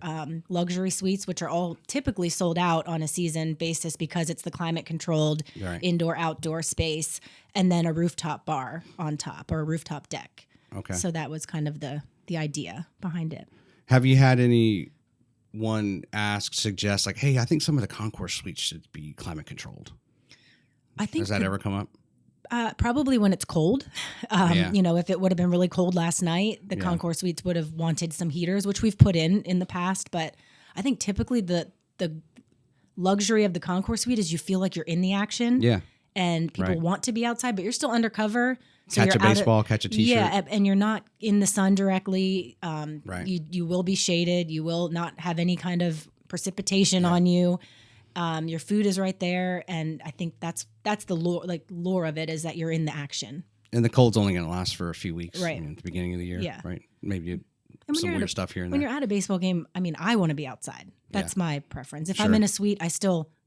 luxury suites, which are all typically sold out on a season basis because it's the climate controlled indoor outdoor space, and then a rooftop bar on top or a rooftop deck. Okay. So that was kind of the idea behind it. Have you had anyone suggest like, hey, I think some of the concourse suites should be climate controlled? I think has that ever come up? Probably when it's cold. If it would have been really cold last night, the concourse suites would have wanted some heaters, which we've put in the past. But I think typically the luxury of the concourse suite is you feel like you're in the action. Yeah. And people want to be outside, but you're still undercover. So catch a baseball, catch a t-shirt. Yeah, and you're not in the sun directly. You will be shaded. You will not have any kind of precipitation on you. Your food is right there, and I think that's the lore of it is that you're in the action. And the cold's only going to last for a few weeks, right? At the beginning of the year, right? Maybe some weird stuff here and when there. When you're at a baseball game, I want to be outside. That's my preference. If I'm in a suite,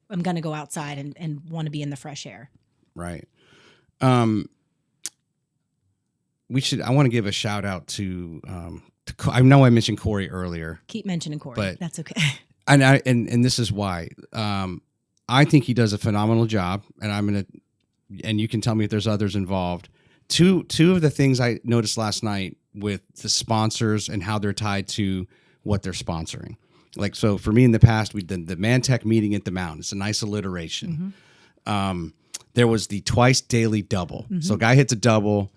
I'm going to go outside and want to be in the fresh air. Right. I want to give a shout out to I know I mentioned Corey earlier. Keep mentioning Corey, but that's okay. And this is why. I think he does a phenomenal job, and you can tell me if there's others involved. Two of the things I noticed last night with the sponsors and how they're tied to what they're sponsoring. Like, so for me in the past, we did the Mantech meeting at the Mountain. It's a nice alliteration. There was the twice daily double. So a guy hits a double.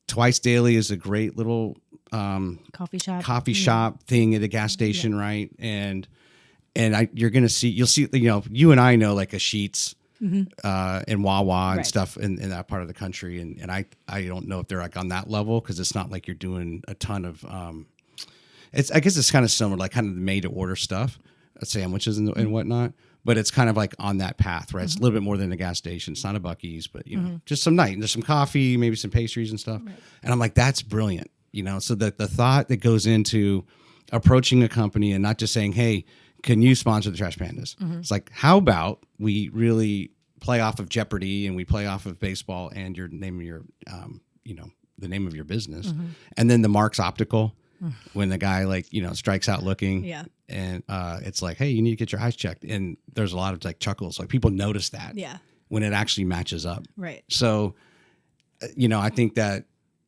Twice daily is a great little coffee shop thing at a gas station, right? And you'll see, you and I know like a Sheetz and Wawa and stuff in that part of the country. And I don't know if they're like on that level because it's not like you're doing a ton of, I guess it's kind of similar, like kind of the made to order stuff, sandwiches and whatnot. But it's kind of like on that path, right? It's a little bit more than a gas station. It's not a Buc-ee's, but just some night. There's some coffee, maybe some pastries and stuff. Right. And I'm like, that's brilliant, So the thought that goes into approaching a company and not just saying, hey, can you sponsor the Trash Pandas? It's like, how about we really play off of Jeopardy and we play off of baseball and your name of your, the name of your business, and then the Mark's Optical. When the guy strikes out looking, and it's like, hey, you need to get your eyes checked, and there's a lot of like chuckles, like people notice that, when it actually matches up, right? So I think that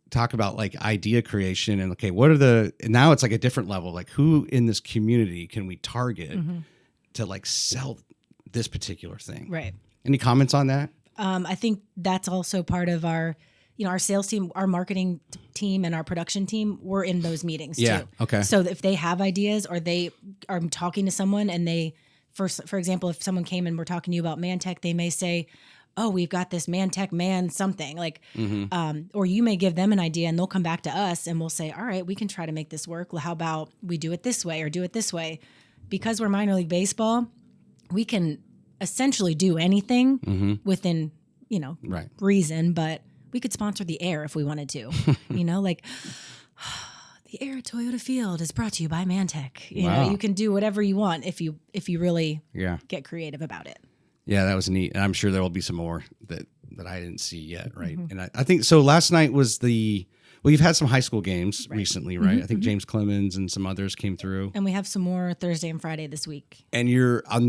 talk about like idea creation and okay, and now it's like a different level. Like who in this community can we target to like sell this particular thing? Right. Any comments on that? I think that's also part of our sales team, our marketing team, and our production team. We're in those meetings too. Okay. So if they have ideas or they are talking to someone and they, for example, if someone came and we're talking to you about ManTech, they may say, oh, we've got this ManTech man something like, or you may give them an idea and they'll come back to us and we'll say, all right, we can try to make this work. Well, how about we do it this way or do it this way? Because we're minor league baseball, we can essentially do anything within, reason, but we could sponsor the air if we wanted to, like the air at Toyota Field is brought to you by ManTech. You can do whatever you want if you really get creative about it. Yeah, that was neat. And I'm sure there will be some more that I didn't see yet. Right. And I think so. Last night was you've had some high school games recently, right? I think James Clemens and some others came through. And we have some more Thursday and Friday this week. And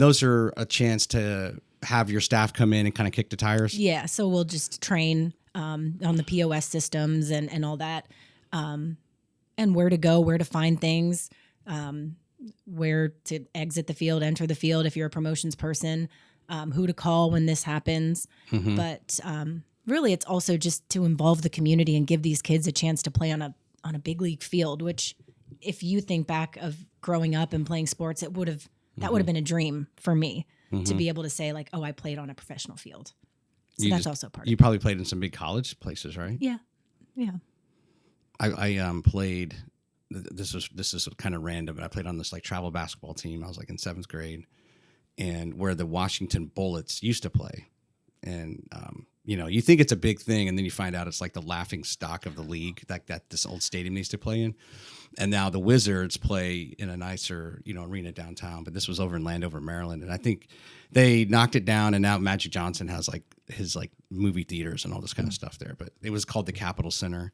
those are a chance to have your staff come in and kind of kick the tires? Yeah. So we'll just train on the POS systems and all that, and where to go, where to find things, where to exit the field, enter the field if you're a promotions person, who to call when this happens. But really, it's also just to involve the community and give these kids a chance to play on a big league field, which if you think back of growing up and playing sports, that would have been a dream for me to be able to say like, oh, I played on a professional field. So that's also part of it. You probably played in some big college places, right? Yeah. Yeah. I played, this is kind of random, but I played on this like travel basketball team. I was like in 7th grade, and where the Washington Bullets used to play. And, you think it's a big thing, and then you find out it's like the laughing stock of the league, like this old stadium they used to play in. And now the Wizards play in a nicer, arena downtown, but this was over in Landover, Maryland. And I think they knocked it down, and now Magic Johnson has like his like movie theaters and all this kind of stuff there. But it was called the Capitol Center.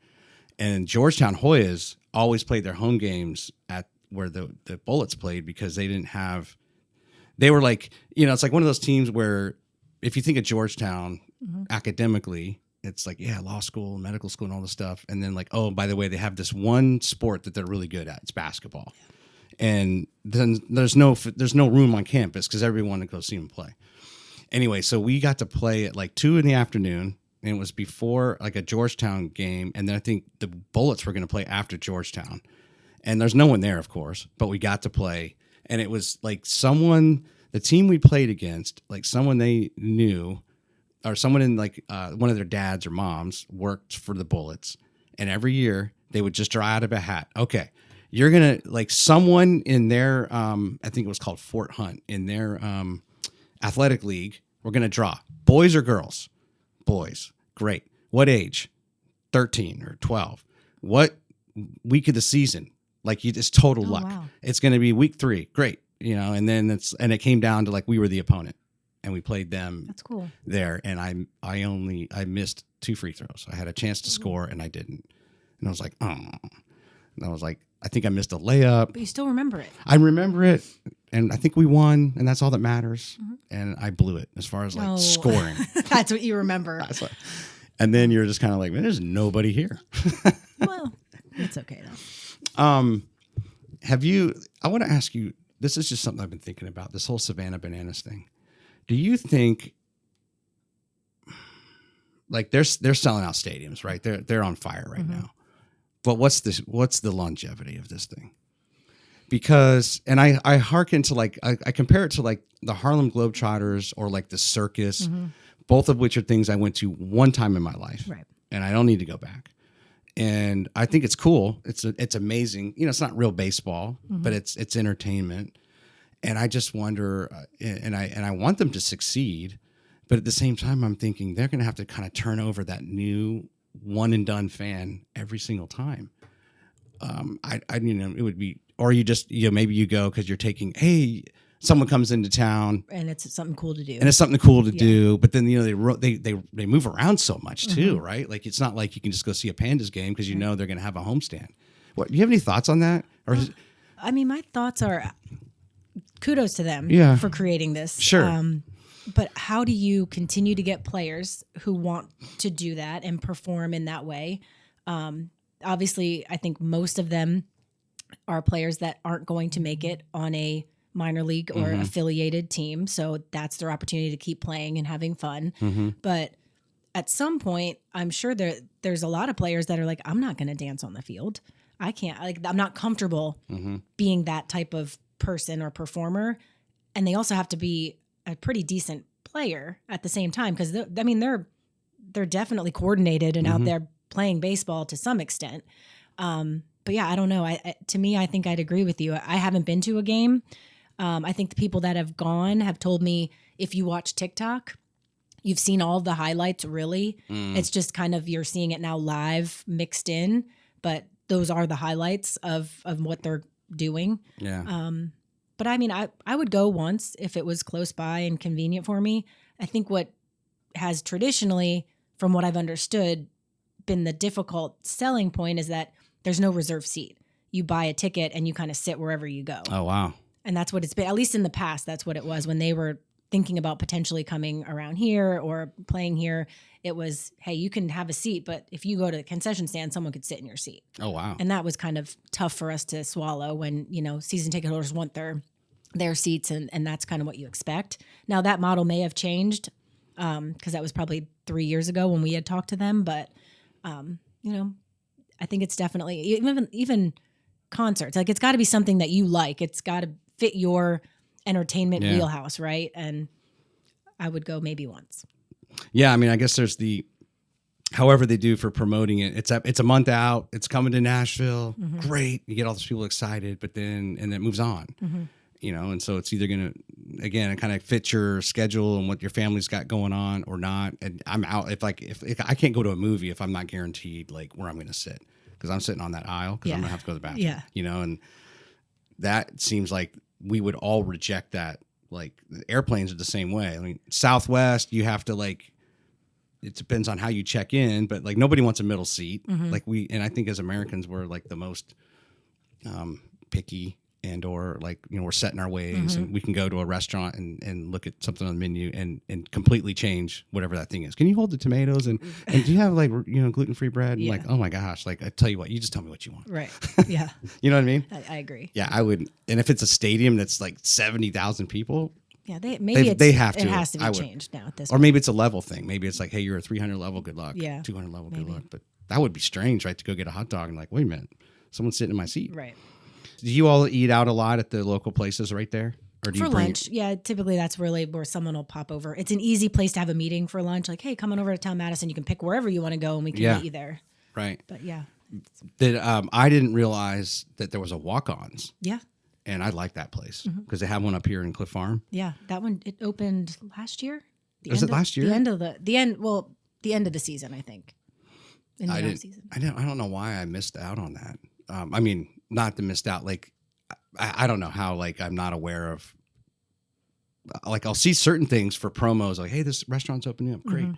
And Georgetown Hoyas always played their home games at where the Bullets played, because they were like, it's like one of those teams where if you think of Georgetown academically, it's like, law school, medical school, and all this stuff. And then like, oh, by the way, they have this one sport that they're really good at. It's basketball. And then there's no room on campus because everyone wanted to go see them play. Anyway, so we got to play at like 2 p.m, and it was before like a Georgetown game. And then I think the Bullets were going to play after Georgetown. And there's no one there, of course, but we got to play. And it was like the team we played against, like someone they knew, or someone in like one of their dads or moms worked for the Bullets. And every year they would just draw out of a hat. Okay, you're going to like someone in their, I think it was called Fort Hunt, in their athletic league, we're going to draw. Boys or girls? Boys. Great. What age? 13 or 12. What week of the season? Like it's total luck. Wow. It's going to be week 3. Great. And then it came down to like we were the opponent, and we played them. That's cool. There, and I missed 2 free throws. I had a chance to score, and I didn't. And I was like, oh. And I was like, I think I missed a layup. But you still remember it. I remember it, and I think we won, and that's all that matters. And I blew it as far as like scoring. That's what you remember. And then you're just kind of like, man, there's nobody here. Well, it's okay though. I want to ask you, this is just something I've been thinking about, this whole Savannah Bananas thing. Do you think, like they're selling out stadiums, right? They're on fire right now. But what's the longevity of this thing? Because, and I hearken to like, I compare it to like the Harlem Globetrotters or like the circus, both of which are things I went to one time in my life. Right. And I don't need to go back. And I think it's cool. It's amazing. It's not real baseball, but it's entertainment. And I just wonder, and I want them to succeed, but at the same time, I'm thinking they're going to have to kind of turn over that new one and done fan every single time. It would be, or you just, maybe you go because you're taking, hey, someone comes into town and it's something cool to do. And it's something cool to do. But then, they move around so much too, right? Like, it's not like you can just go see a Pandas game because they're going to have a homestand. What, do you have any thoughts on that? Or my thoughts are kudos to them for creating this. Sure. But how do you continue to get players who want to do that and perform in that way? Obviously, I think most of them are players that aren't going to make it on a minor league or affiliated team. So that's their opportunity to keep playing and having fun. But at some point, I'm sure there's a lot of players that are like, I'm not going to dance on the field. I can't, like, I'm not comfortable being that type of person or performer. And they also have to be a pretty decent player at the same time. Cause they're definitely coordinated and out there playing baseball to some extent. But yeah, I don't know. To me, I think I'd agree with you. I haven't been to a game. I think the people that have gone have told me if you watch TikTok, you've seen all the highlights, really. It's just kind of you're seeing it now live mixed in, but those are the highlights of what they're doing. Yeah. But I mean, I would go once if it was close by and convenient for me. I think what has traditionally, from what I've understood, been the difficult selling point is that there's no reserve seat. You buy a ticket and you kind of sit wherever you go. Oh, wow. And that's what it's been. At least in the past, that's what it was when they were thinking about potentially coming around here or playing here. It was, hey, you can have a seat, but if you go to the concession stand, someone could sit in your seat. Oh, wow. And that was kind of tough for us to swallow when, season ticket holders want their seats and that's kind of what you expect. Now that model may have changed because that was probably 3 years ago when we had talked to them. But, I think it's definitely even concerts. Like it's got to be something that you like. It's got to fit your entertainment wheelhouse, right? And I would go maybe once. Yeah, I mean, I guess there's however they do for promoting it. It's a month out. It's coming to Nashville. Great, you get all those people excited, but then it moves on. And so it's either gonna it kind of fit your schedule and what your family's got going on or not. And I'm out if I can't go to a movie if I'm not guaranteed like where I'm gonna sit because I'm sitting on that aisle because I'm gonna have to go to the bathroom. Yeah, and that seems like we would all reject that. Like the airplanes are the same way. I mean, Southwest, you have to it depends on how you check in, but like nobody wants a middle seat. Like and I think as Americans, we're like the most picky and or like, we're set in our ways and we can go to a restaurant and look at something on the menu and completely change whatever that thing is. Can you hold the tomatoes and do you have gluten-free bread? And like, oh my gosh, like I tell you what, you just tell me what you want. Right. Yeah. You know what I mean? I agree. Yeah, I would. And if it's a stadium that's like 70,000 people, yeah, they have to. It has to be changed now at this point. Or maybe it's a level thing. Maybe it's like, hey, you're a 300 level, good luck. Yeah. 200 level, good luck. But that would be strange, right? To go get a hot dog and like, wait a minute, someone's sitting in my seat. Right. Do you all eat out a lot at the local places right there? Or do you for lunch? Yeah, typically that's really where someone will pop over. It's an easy place to have a meeting for lunch. Like, hey, come on over to Town Madison. You can pick wherever you want to go and we can meet you there. Right. But yeah. I didn't realize that there was a walk-ons. Yeah. And I like that place because they have one up here in Cliff Farm. Yeah, that one, it opened last year. Was it last year? The end of the season, I think. In the off season. I don't know why I missed out on that. I mean, not to missed out. Like, I don't know how. Like, I'm not aware of. Like, I'll see certain things for promos. Like, hey, this restaurant's opening up, great.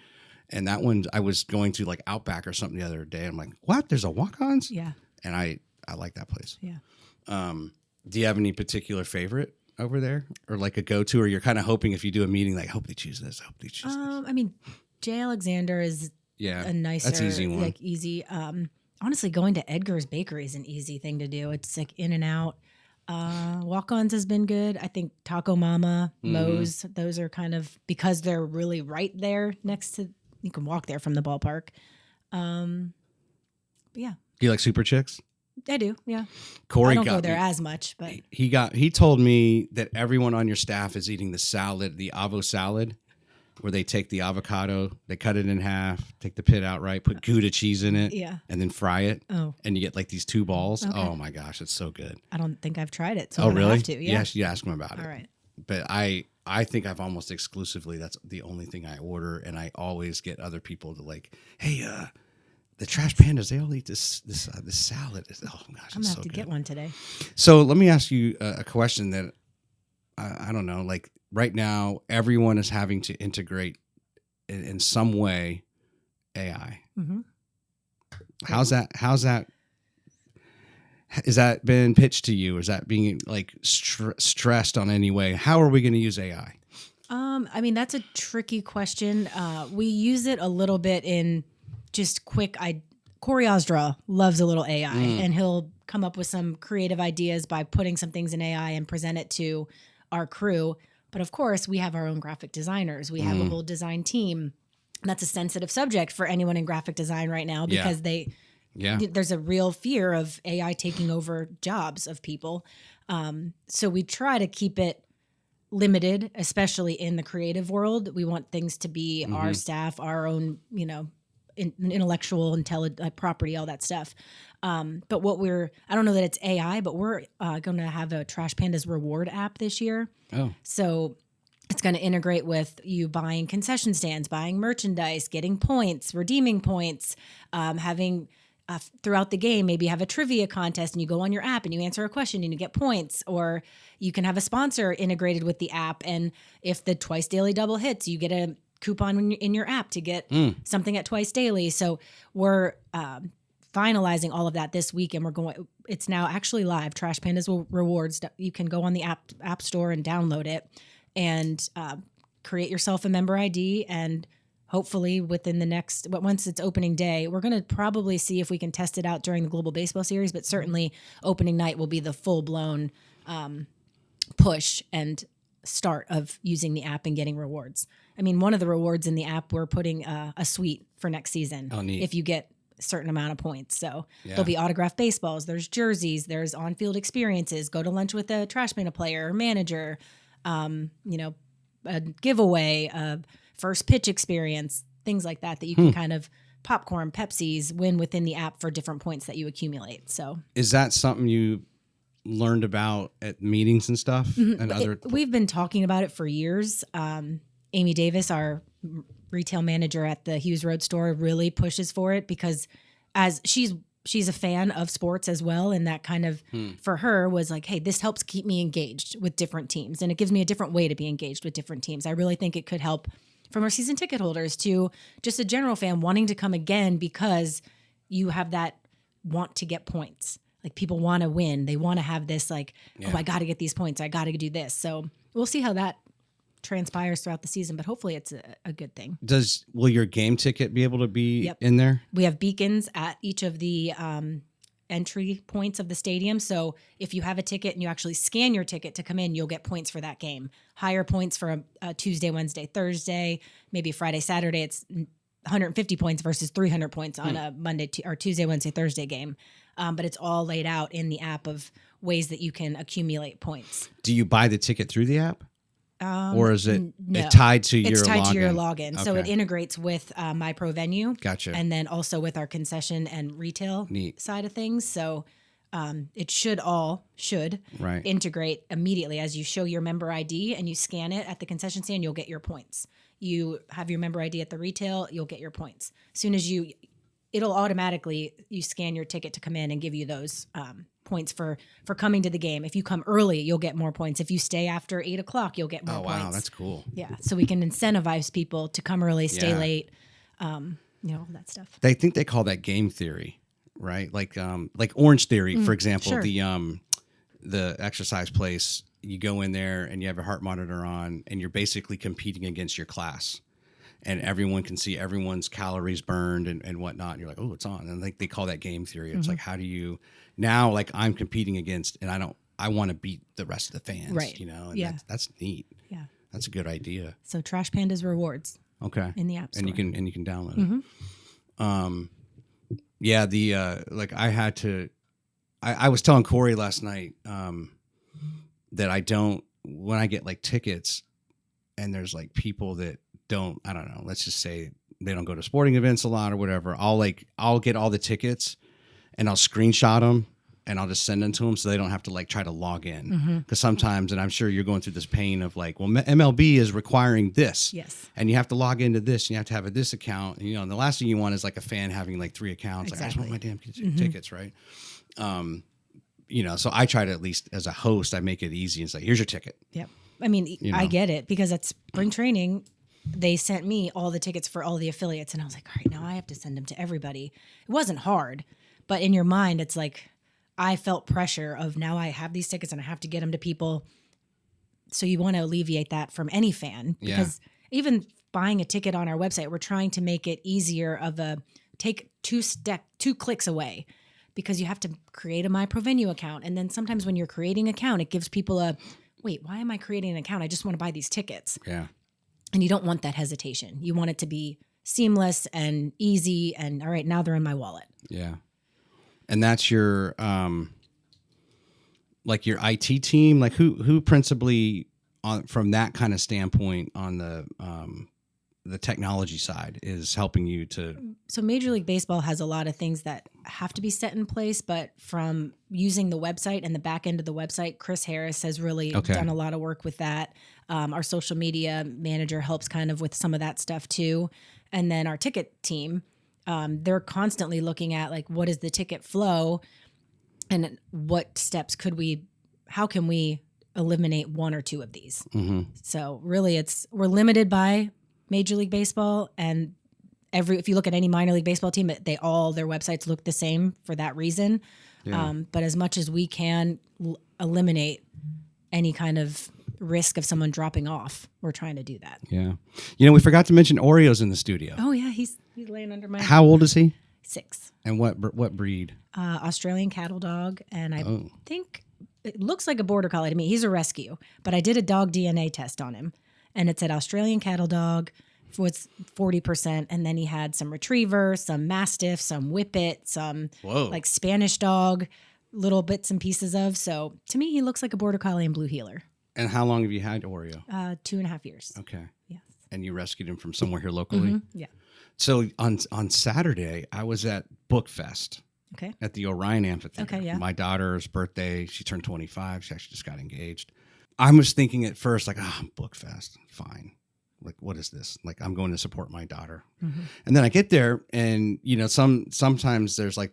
And that one, I was going to like Outback or something the other day. I'm like, what? There's a walk-ons? Yeah. And I like that place. Yeah. Do you have any particular favorite over there, or like a go-to, or you're kind of hoping if you do a meeting, like, I hope they choose this. I hope they choose this. I mean, J. Alexander is a nicer, that's easy one. Like easy. Honestly, going to Edgar's Bakery is an easy thing to do. It's like in and out. Walk-ons has been good. I think Taco Mama, Moe's, those are kind of, because they're really right there next to, you can walk there from the ballpark. Yeah. Do you like Super Chicks? I do, yeah. Corey I don't go there as much, but he told me that everyone on your staff is eating the salad, the avo salad, where they take the avocado, they cut it in half, take the pit out, right, put Gouda cheese in it, and then fry it. Oh. And you get like these two balls. Okay. Oh my gosh, it's so good. I don't think I've tried it, so oh, really? I have to. Yeah. Yes, you ask them about it. All right. But I think I've almost exclusively, that's the only thing I order, and I always get other people to like, hey, the Trash Pandas, they all eat this salad. Oh my gosh, I'm gonna have to get one today. So let me ask you a question that I don't know. Like right now, everyone is having to integrate in some way AI. Mm-hmm. How's that? Has that been pitched to you? Is that being like stressed on any way? How are we going to use AI? I mean, that's a tricky question. We use it a little bit in just quick. Corey Osdraw loves a little AI, and he'll come up with some creative ideas by putting some things in AI and present it to our crew. But of course, we have our own graphic designers. We have a whole design team. That's a sensitive subject for anyone in graphic design right now because there's a real fear of AI taking over jobs of people. So we try to keep it limited, especially in the creative world. We want things to be our staff, our own, intellectual property, all that stuff. But I don't know that it's AI, but we're going to have a Trash Pandas reward app this year. Oh. So it's going to integrate with you buying concession stands, buying merchandise, getting points, redeeming points, having throughout the game, maybe have a trivia contest and you go on your app and you answer a question and you get points, or you can have a sponsor integrated with the app. And if the Twice Daily double hits, you get a coupon in your app to get something at Twice Daily. So we're finalizing all of that this week, and it's now actually live. Trash Pandas Rewards. You can go on the app store and download it and create yourself a member ID, and hopefully within once it's opening day, we're going to probably see if we can test it out during the Global Baseball Series, but certainly opening night will be the full-blown push and start of using the app and getting rewards. I mean, one of the rewards in the app, we're putting a suite for next season. Oh, neat. If you get a certain amount of points. So there'll be autographed baseballs, there's jerseys, there's on-field experiences, go to lunch with a Trash Panda player or manager, a giveaway, a first pitch experience, things like that you can kind of popcorn, Pepsis, win within the app for different points that you accumulate. So is that something you learned about at meetings and stuff? And we've been talking about it for years. Amy Davis, our retail manager at the Hughes Road store, really pushes for it because as she's a fan of sports as well. And that kind of, for her, was like, hey, this helps keep me engaged with different teams. And it gives me a different way to be engaged with different teams. I really think it could help from our season ticket holders to just a general fan wanting to come again because you have that want to get points. Like people want to win. They want to have this oh, I got to get these points. I got to do this. So we'll see how that transpires throughout the season, but hopefully it's a good thing. Will your game ticket be able to be in there? We have beacons at each of the entry points of the stadium. So if you have a ticket and you actually scan your ticket to come in, you'll get points for that game. Higher points for a Tuesday, Wednesday, Thursday, maybe Friday, Saturday. It's 150 points versus 300 points on a Monday or Tuesday, Wednesday, Thursday game. But it's all laid out in the app of ways that you can accumulate points. Do you buy the ticket through the app? Or is it no. tied to your login? It's tied to your login. Okay. So it integrates with My Pro Venue. Gotcha. And then also with our concession and retail side of things. So it should integrate immediately. As you show your member ID and you scan it at the concession stand, you'll get your points. You have your member ID at the retail, you'll get your points. As soon as it'll automatically, you scan your ticket to come in and give you those points for coming to the game. If you come early, you'll get more points. If you stay after 8:00, you'll get more points. Oh, wow. That's cool. Yeah. So we can incentivize people to come early, stay late, all that stuff. They think they call that game theory, right? Like Orange Theory, for example, sure. the exercise place, you go in there and you have a heart monitor on and you're basically competing against your class. And everyone can see everyone's calories burned and whatnot. And you're like, oh, it's on. And they call that game theory. It's like, how do you now, I'm competing against, and I want to beat the rest of the fans, right. And that's neat. Yeah. That's a good idea. So Trash Pandas Rewards. Okay. In the App Store. And you can download it. I was telling Corey last night, that when I get tickets and there's people that I don't know, let's just say they don't go to sporting events a lot or whatever. I'll get all the tickets and I'll screenshot them and I'll just send them to them so they don't have to try to log in. Because sometimes, and I'm sure you're going through this pain of MLB is requiring this. Yes. And you have to log into this and you have to have this account. And, the last thing you want is a fan having 3 accounts. Exactly. I just want my damn tickets, right? So I try to, at least as a host, I make it easy and say, here's your ticket. Yep. I mean, I get it because at spring training, they sent me all the tickets for all the affiliates. And I was like, all right, now I have to send them to everybody. It wasn't hard, but in your mind, it's I felt pressure of now I have these tickets and I have to get them to people. So you want to alleviate that from any fan, because even buying a ticket on our website, we're trying to make it easier of a take two clicks away, because you have to create a MyProvenue account. And then sometimes when you're creating an account, it gives people a, wait, why am I creating an account? I just want to buy these tickets. Yeah. And you don't want that hesitation. You want it to be seamless and easy. And all right, now they're in my wallet. Yeah. And that's your, like your IT team, like who principally from that kind of standpoint on the technology side is helping you to. So Major League Baseball has a lot of things that have to be set in place, but from using the website and the back end of the website, Chris Harris has really done a lot of work with that. Our social media manager helps kind of with some of that stuff too. And then our ticket team, they're constantly looking at like, what is the ticket flow and what steps how can we eliminate one or two of these? Mm-hmm. So really we're limited by Major League Baseball, and if you look at any minor league baseball team, their websites look the same for that reason. Yeah. But as much as we can eliminate any kind of risk of someone dropping off, we're trying to do that. Yeah. We forgot to mention Oreo's in the studio. Oh yeah. He's laying under my. How old is he? 6. And what breed? Australian cattle dog. And I think it looks like a border collie to me. He's a rescue, but I did a dog DNA test on him. And it said Australian cattle dog was 40%. And then he had some retriever, some mastiff, some whippet, some like Spanish dog, little bits and pieces of. So to me, he looks like a border collie and blue heeler. And how long have you had Oreo? 2.5 years. Okay. Yes. And you rescued him from somewhere here locally? Mm-hmm. Yeah. So on Saturday, I was at Book Fest. Okay. At the Orion Amphitheater. Okay, yeah. My daughter's birthday, she turned 25. She actually just got engaged. I was thinking at first, like, Book Fest, fine. Like, what is this? Like, I'm going to support my daughter. Mm-hmm. And then I get there, and sometimes there's like,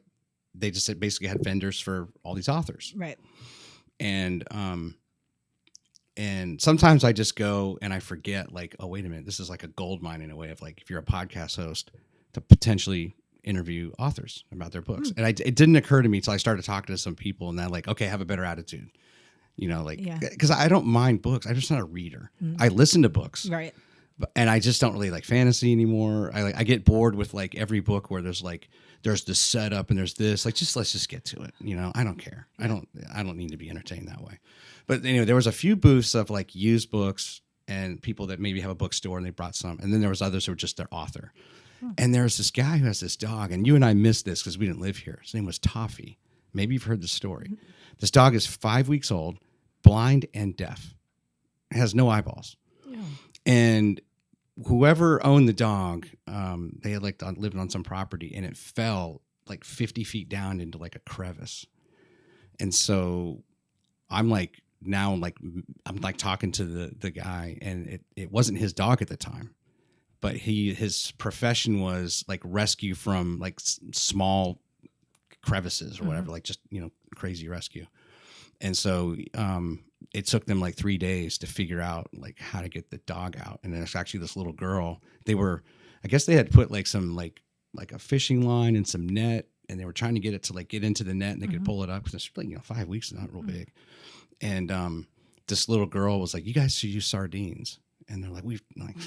they just basically had vendors for all these authors, right? And sometimes I just go and I forget, like, oh, wait a minute, this is like a gold mine in a way of like, if you're a podcast host, to potentially interview authors about their books. And it didn't occur to me until I started talking to some people, and then like, okay, have a better attitude. Because I don't mind books. I'm just not a reader. Mm-hmm. I listen to books. Right. And I just don't really like fantasy anymore. I get bored with like every book where there's this setup and there's this, like, let's just get to it. I don't care. I don't need to be entertained that way. But anyway, there was a few booths of like used books and people that maybe have a bookstore and they brought some. And then there was others who were just their author. And there's this guy who has this dog, and you and I missed this because we didn't live here. His name was Toffee. Maybe you've heard the story. Mm-hmm. This dog is 5 weeks old, blind and deaf. It has no eyeballs. Yeah. And whoever owned the dog, they had lived on some property, and it fell like 50 feet down into like a crevice. And so I'm talking to the guy, and it wasn't his dog at the time. But his profession was like rescue from like small crevices or whatever, like just, crazy rescue. And so it took them like 3 days to figure out like how to get the dog out. And there's actually this little girl. I guess they had put like some like a fishing line and some net, and they were trying to get it to like get into the net, and they could pull it up because it's like 5 weeks is not real big. And this little girl was like, "You guys should use sardines." And they're like,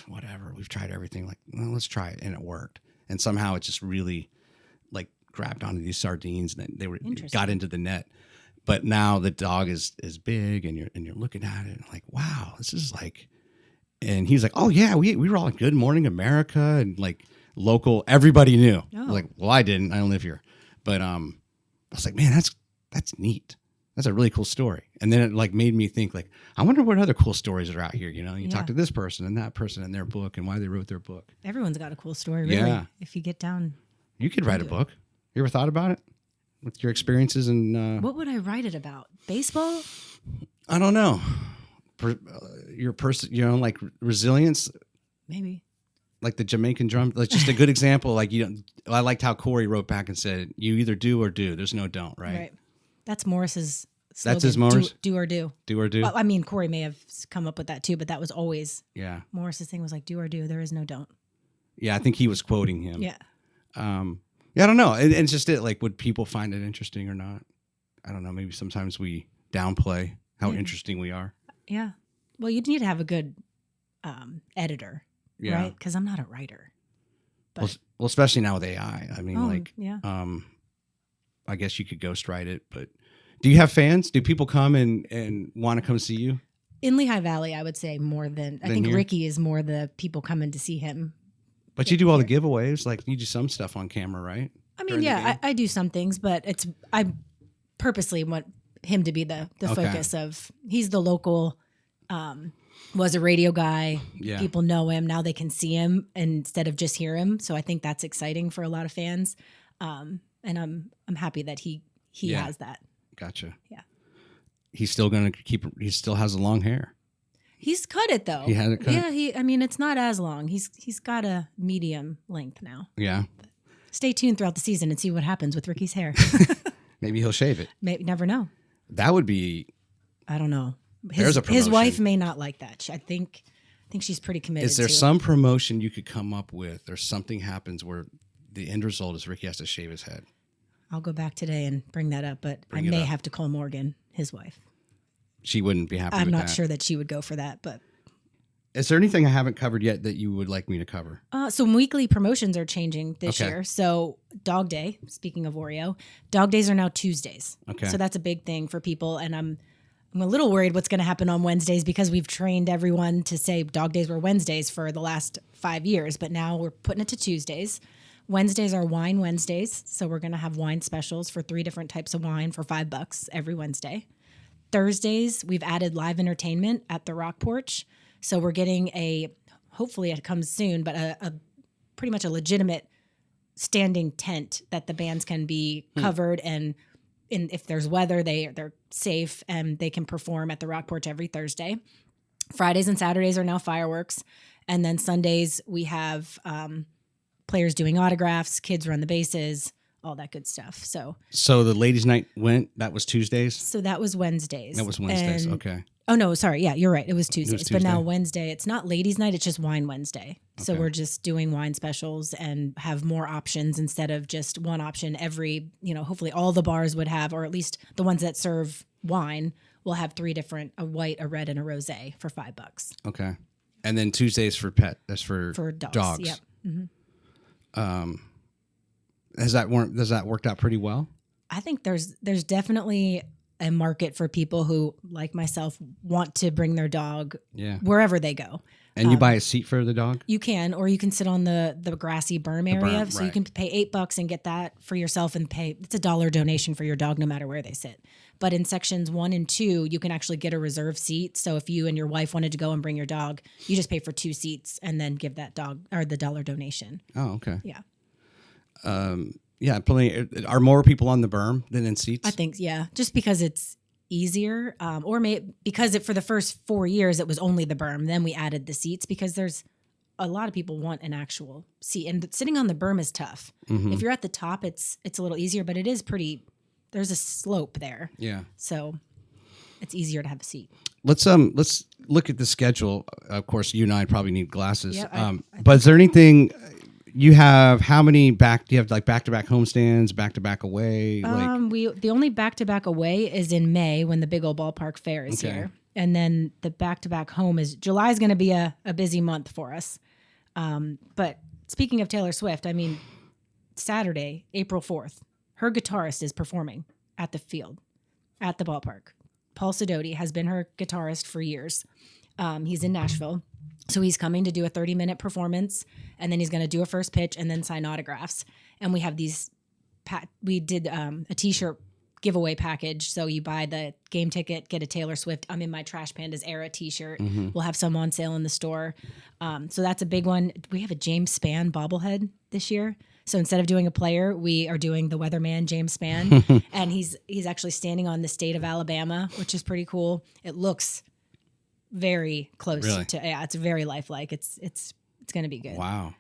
whatever. We've tried everything. Like, well, let's try it. And it worked. And somehow it just really like grabbed onto these sardines, and they got into the net. But now the dog is big, and you're looking at it and like, wow, this is like, and he's like, oh yeah, we were all in Good Morning America, and like local, everybody knew. Oh. Like, well, I didn't. I don't live here. But I was like, man, that's neat. That's a really cool story. And then it like made me think like, I wonder what other cool stories are out here. You talk to this person and that person and their book and why they wrote their book. Everyone's got a cool story, really. Yeah. If you get down. You could write a book. You ever thought about it? With your experiences in... What would I write it about? Baseball? I don't know. Your person, like resilience. Maybe. Like the Jamaican drum. Like just a good example. Like, I liked how Corey wrote back and said, you either do or do. There's no don't, right? Right. That's Morris's slogan. That's his Morris? Do or do. Do or do. Well, I mean, Corey may have come up with that too, but that was always Morris's thing was like, do or do. There is no don't. Yeah, I think he was quoting him. Yeah. Yeah, I don't know. And it's just like, would people find it interesting or not? I don't know. Maybe sometimes we downplay how interesting we are. Yeah. Well, you need to have a good editor, Yeah. right? Because I'm not a writer. Well, especially now with AI. I mean, yeah. I guess you could ghostwrite it, but do you have fans? Do people come and want to come see you? In Lehigh Valley, I would say more than I think here? Ricky is more the people coming to see him. But you do all the giveaways, like you do some stuff on camera, right? I mean, yeah, I do some things, but I purposely want him to be the focus of. He's the local, was a radio guy. Yeah. People know him now; they can see him instead of just hear him. So I think that's exciting for a lot of fans, and I'm happy that he has that. Gotcha. Yeah. He's still going to keep. He still has the long hair. He's cut it though. He had it cut. Yeah. I mean, it's not as long. He's got a medium length now. Yeah. Stay tuned throughout the season and see what happens with Ricky's hair. Maybe he'll shave it. Maybe, never know. That would be. I don't know. There's a promotion. His wife may not like that. I think she's pretty committed. Is there to some promotion you could come up with, or something happens where the end result is Ricky has to shave his head? I'll go back today and bring that up, but I may have to call Morgan, his wife. She wouldn't be happy with that. I'm not sure that she would go for that, but. Is there anything I haven't covered yet that you would like me to cover? So weekly promotions are changing this year. So Dog Day, speaking of Oreo, Dog Days are now Tuesdays. Okay. So that's a big thing for people. And I'm a little worried what's going to happen on Wednesdays because we've trained everyone to say Dog Days were Wednesdays for the last 5 years. But now we're putting it to Tuesdays. Wednesdays are Wine Wednesdays. So we're going to have wine specials for 3 different types of wine for $5 every Wednesday. Thursdays, we've added live entertainment at the Rock Porch. So we're getting hopefully it comes soon, but a pretty much a legitimate standing tent that the bands can be covered and if there's weather, they're safe and they can perform at the Rock Porch every Thursday. Fridays and Saturdays are now fireworks. And then Sundays we have players doing autographs, kids run the bases, all that good stuff. So the ladies' night that was Tuesdays? So that was Wednesdays. That was Wednesdays, okay. Oh, no, sorry. Yeah, you're right. It was Tuesdays. Tuesday. But now Wednesday, it's not ladies' night. It's just Wine Wednesday. So Okay. we're just doing wine specials and have more options instead of just one option every, hopefully all the bars would have, or at least the ones that serve wine will have 3 different, a white, a red, and a rosé for $5. Okay. And then Tuesdays for that's for dogs. Yep. Mm-hmm. Does that worked out pretty well? I think there's definitely a market for people who, like myself, want to bring their dog wherever they go. And you buy a seat for the dog? You can, or you can sit on the grassy berm area. Berm, so you can pay $8 and get that for yourself and it's a $1 donation for your dog no matter where they sit. But in sections 1 and 2, you can actually get a reserve seat. So if you and your wife wanted to go and bring your dog, you just pay for 2 seats and then give that dog or the $1 donation. Oh, okay. Yeah. Yeah, plenty. Are more people on the berm than in seats? I think, yeah, just because it's easier, or because for the first 4 years it was only the berm. Then we added the seats because there's a lot of people want an actual seat, and sitting on the berm is tough. Mm-hmm. If you're at the top, it's a little easier, but it is pretty. There's a slope there, Yeah. so it's easier to have a seat. Let's look at the schedule. Of course, you and I probably need glasses. Yeah, but is there anything? You have how many do you have, like back-to-back homestands, back-to-back away? The only back-to-back away is in May when the big old ballpark fair is here. And then the back-to-back home July is going to be a busy month for us. But speaking of Taylor Swift, I mean, Saturday, April 4th, her guitarist is performing at the field, at the ballpark. Paul Sidoti has been her guitarist for years. He's in Nashville. So he's coming to do a 30-minute performance, and then he's going to do a first pitch and then sign autographs. And we have we did a T-shirt giveaway package. So you buy the game ticket, get a Taylor Swift I'm in my Trash Pandas era T-shirt. Mm-hmm. We'll have some on sale in the store. So that's a big one. We have a James Spann bobblehead this year. So instead of doing a player, we are doing the weatherman, James Spann. And he's actually standing on the state of Alabama, which is pretty cool. It looks very close to it's very lifelike. It's going to be good. Wow.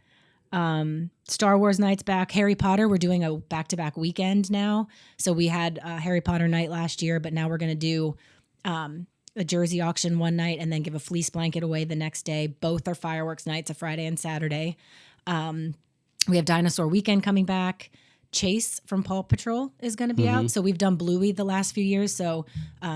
Star Wars night's back. Harry Potter, we're doing a back-to-back weekend now. So we had Harry Potter night last year, but now we're going to do a jersey auction one night and then give a fleece blanket away the next day. Both are fireworks nights, a Friday and Saturday. We have Dinosaur Weekend coming back. Chase from Paw Patrol is going to be out. So we've done Bluey the last few years. So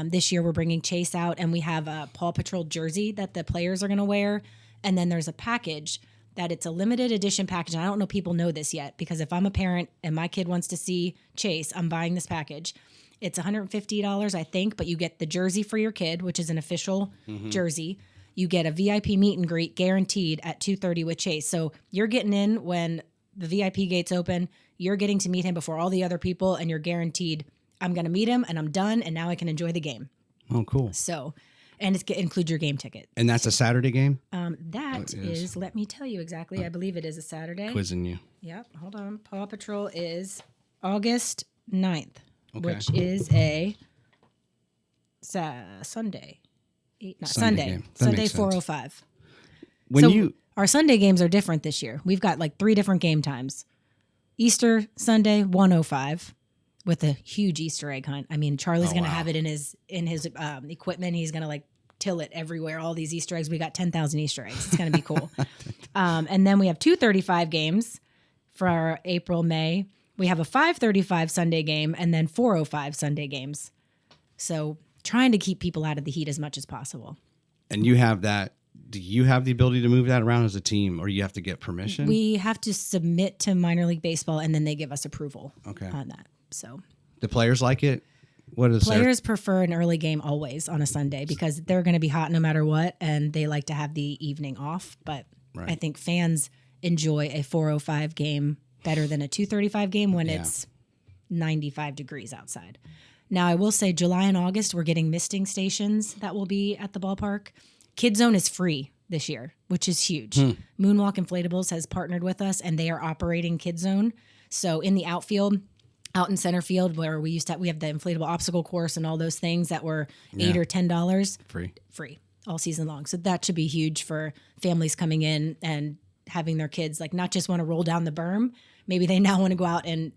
this year we're bringing Chase out, and we have a Paw Patrol jersey that the players are going to wear. And then there's a package that it's a limited edition package. And I don't know if people know this yet, because if I'm a parent and my kid wants to see Chase, I'm buying this package. It's $150, I think, but you get the jersey for your kid, which is an official jersey. You get a VIP meet and greet guaranteed at 2:30 with Chase. So you're getting in when the VIP gates open. You're getting to meet him before all the other people, and you're guaranteed, I'm going to meet him, and I'm done, and now I can enjoy the game. Oh, cool. So, and it includes your game ticket. And that's a Saturday game? That is, let me tell you exactly. I believe it is a Saturday. Quizzing you. Yep, hold on. Paw Patrol is August 9th, Okay. which is a Sunday. Sunday. Game. That Sunday, makes sense. 4:05. When Our Sunday games are different this year. We've got like 3 different game times. Easter Sunday, 1:05, with a huge Easter egg hunt. I mean, Charlie's going to have it in his equipment. He's going to like till it everywhere. All these Easter eggs. We got 10,000 Easter eggs. It's going to be cool. And then we have 2:35 games for our April, May. We have a 5:35 Sunday game, and then 4:05 Sunday games. So trying to keep people out of the heat as much as possible. And you have that. Do you have the ability to move that around as a team, or you have to get permission? We have to submit to minor league baseball, and then they give us approval on that. So the players like it? What is players prefer an early game always on a Sunday because they're going to be hot no matter what, and they like to have the evening off. But I think fans enjoy a 4:05 game better than a 2:35 game when it's 95 degrees outside. Now, I will say July and August, we're getting misting stations that will be at the ballpark. Kid Zone is free this year, which is huge. Moonwalk Inflatables has partnered with us, and they are operating Kid Zone. So in the outfield, out in center field, where we have the inflatable obstacle course and all those things that were $8 or $10 free all season long. So that should be huge for families coming in and having their kids like not just want to roll down the berm. Maybe they now want to go out and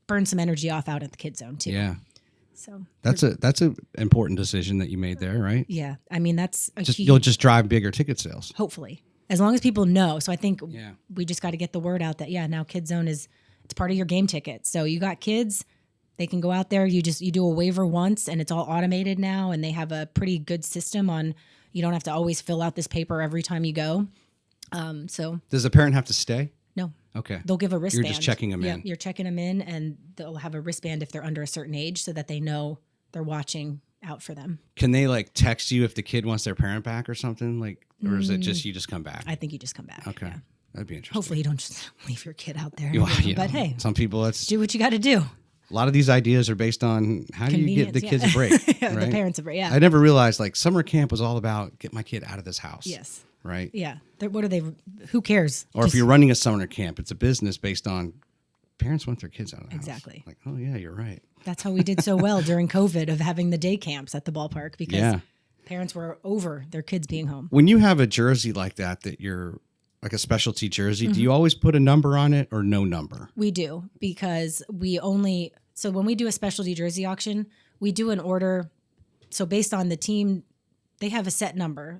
burn some energy off out at the Kid Zone too. Yeah. So that's an important decision that you made there, right? Yeah. I mean, that's you'll just drive bigger ticket sales. Hopefully. As long as people know. So I think we just got to get the word out that, now Kid Zone it's part of your game ticket. So you got kids, they can go out there. You do a waiver once, and it's all automated now, and they have a pretty good system on, you don't have to always fill out this paper every time you go. So does the parent have to stay? No. Okay. They'll give a wristband. You're just checking them in. You're checking them in, and they'll have a wristband if they're under a certain age so that they know they're watching out for them. Can they like text you if the kid wants their parent back or something? Like, or is it just you just come back? I think you just come back. Okay. Yeah. That'd be interesting. Hopefully you don't just leave your kid out there. But hey, some people do what you got to do. A lot of these ideas are based on how do you get the kids a break? Right? The parents a break. Yeah. I never realized like summer camp was all about get my kid out of this house. Yes. Right. Yeah. What are they? Who cares? Or if you're running a summer camp, it's a business based on parents want their kids out of the house. Exactly. Like, oh yeah, you're right. That's how we did so well during COVID of having the day camps at the ballpark because parents were over their kids being home. When you have a jersey like that you're like a specialty jersey, do you always put a number on it or no number? We do because so when we do a specialty jersey auction, we do an order. So based on the team, they have a set number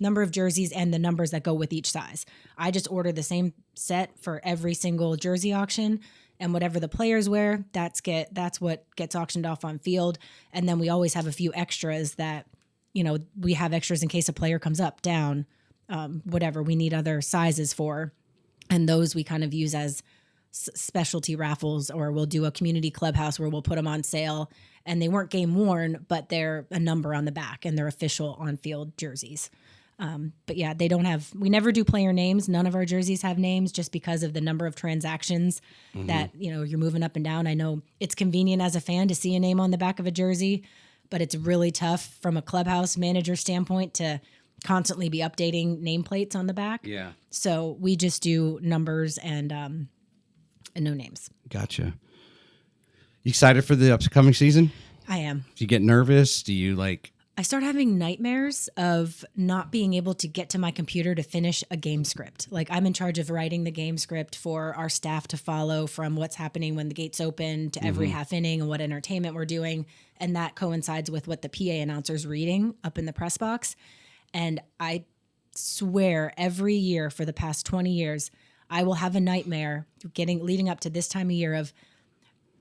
of jerseys and the numbers that go with each size. I just order the same set for every single jersey auction, and whatever the players wear, that's what gets auctioned off on field. And then we always have a few extras that, we have extras in case a player comes up, down, whatever we need other sizes for. And those we kind of use as specialty raffles, or we'll do a community clubhouse where we'll put them on sale, and they weren't game worn, but they're a number on the back and they're official on field jerseys. But yeah, we never do player names. None of our jerseys have names just because of the number of transactions that, you're moving up and down. I know it's convenient as a fan to see a name on the back of a jersey, but it's really tough from a clubhouse manager standpoint to constantly be updating nameplates on the back. Yeah. So we just do numbers and no names. Gotcha. You excited for the upcoming season? I am. Do you get nervous? Do you like... I start having nightmares of not being able to get to my computer to finish a game script. Like I'm in charge of writing the game script for our staff to follow from what's happening when the gates open to every half inning and what entertainment we're doing. And that coincides with what the PA announcer's reading up in the press box. And I swear every year for the past 20 years, I will have a nightmare leading up to this time of year of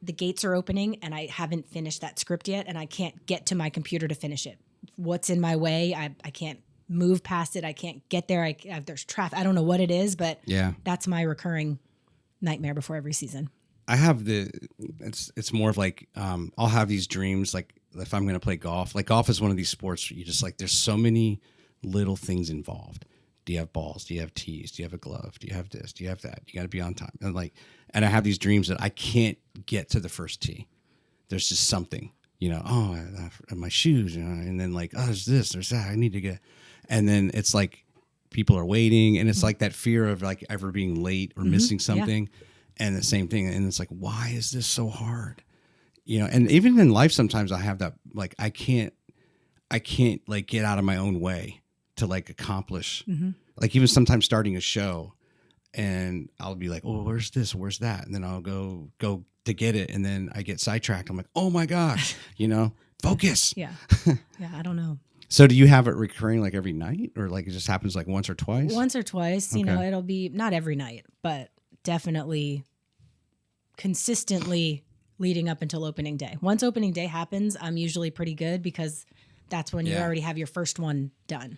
the gates are opening and I haven't finished that script yet and I can't get to my computer to finish it. What's in my way? I can't move past it. I can't get there. There's traffic. I don't know what it is, but that's my recurring nightmare before every season. I have it's more of like, I'll have these dreams, like if I'm going to play golf, like golf is one of these sports where you just like, there's so many little things involved. Do you have balls? Do you have tees? Do you have a glove? Do you have this? Do you have that? You got to be on time. And I have these dreams that I can't get to the first tee. There's just something, I have my shoes, and then like, oh, there's this, there's that. I need to get, and then it's like people are waiting, and it's like that fear of like ever being late or missing something. Yeah. And the same thing. And it's like, why is this so hard? And even in life, sometimes I have that, like, I can't like get out of my own way to like accomplish, like even sometimes starting a show and I'll be like, oh, where's this? Where's that? And then I'll go to get it. And then I get sidetracked. I'm like, oh my gosh, focus. Yeah. Yeah. I don't know. So do you have it recurring like every night or like it just happens like once or twice? Once or twice, okay. It'll be not every night, but definitely consistently leading up until opening day. Once opening day happens, I'm usually pretty good because that's when you already have your first one done.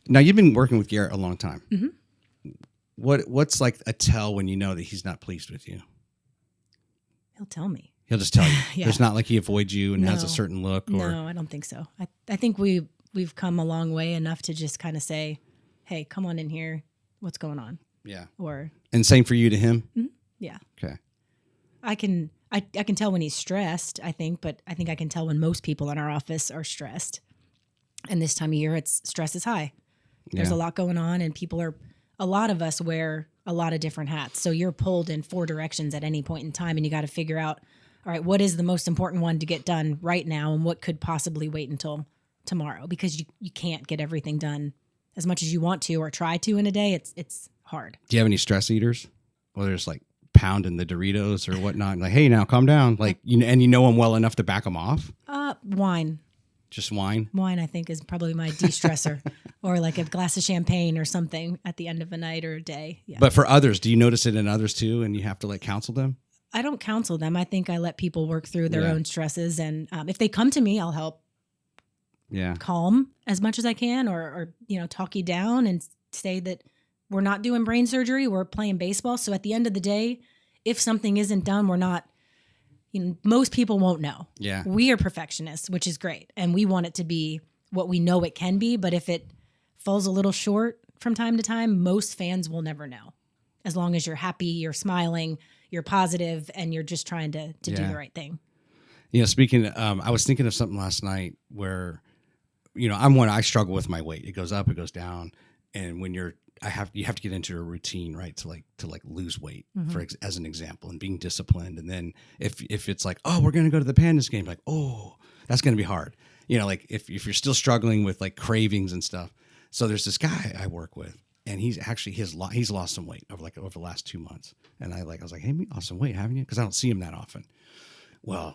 Now you've been working with Garrett a long time. Mm-hmm. What's like a tell when you know that he's not pleased with you? He'll tell me. He'll just tell you. Yeah. There's not like he avoids you and has a certain look. No, I don't think so. I think we've come a long way enough to just kind of say, hey, come on in here. What's going on? Yeah. And same for you to him? Mm-hmm. Yeah. Okay. I can tell when he's stressed, I think, but I think I can tell when most people in our office are stressed. And this time of year, stress is high. There's a lot going on, and a lot of us wear a lot of different hats. So you're pulled in 4 directions at any point in time, and you got to figure out, all right, what is the most important one to get done right now, and what could possibly wait until tomorrow? Because you can't get everything done as much as you want to or try to in a day. It's hard. Do you have any stress eaters? Whether it's like pounding the Doritos or whatnot, like, hey, now calm down, like and you know them well enough to back them off. Wine. Just wine. Wine, I think, is probably my de-stressor, or like a glass of champagne or something at the end of a night or a day. Yeah. But for others, do you notice it in others too, and you have to like counsel them? I don't counsel them. I think I let people work through their own stresses, and if they come to me, I'll help. Yeah. Calm as much as I can, or talk you down and say that we're not doing brain surgery. We're playing baseball. So at the end of the day, if something isn't done, we're not, most people won't know. Yeah. We are perfectionists, which is great. And we want it to be what we know it can be. But if it falls a little short from time to time, most fans will never know. As long as you're happy, you're smiling, you're positive, and you're just trying to do the right thing. Speaking, I was thinking of something last night where, I struggle with my weight. It goes up, it goes down. And when you have to get into a routine, right? To lose weight, as an example, and being disciplined. And then if it's like, oh, we're going to go to the Pandas game, like, oh, that's going to be hard. Like if you're still struggling with like cravings and stuff. So there's this guy I work with, and he's actually, he's lost some weight over the last 2 months. And I was like, hey, you lost some weight, haven't you? Cause I don't see him that often. Well,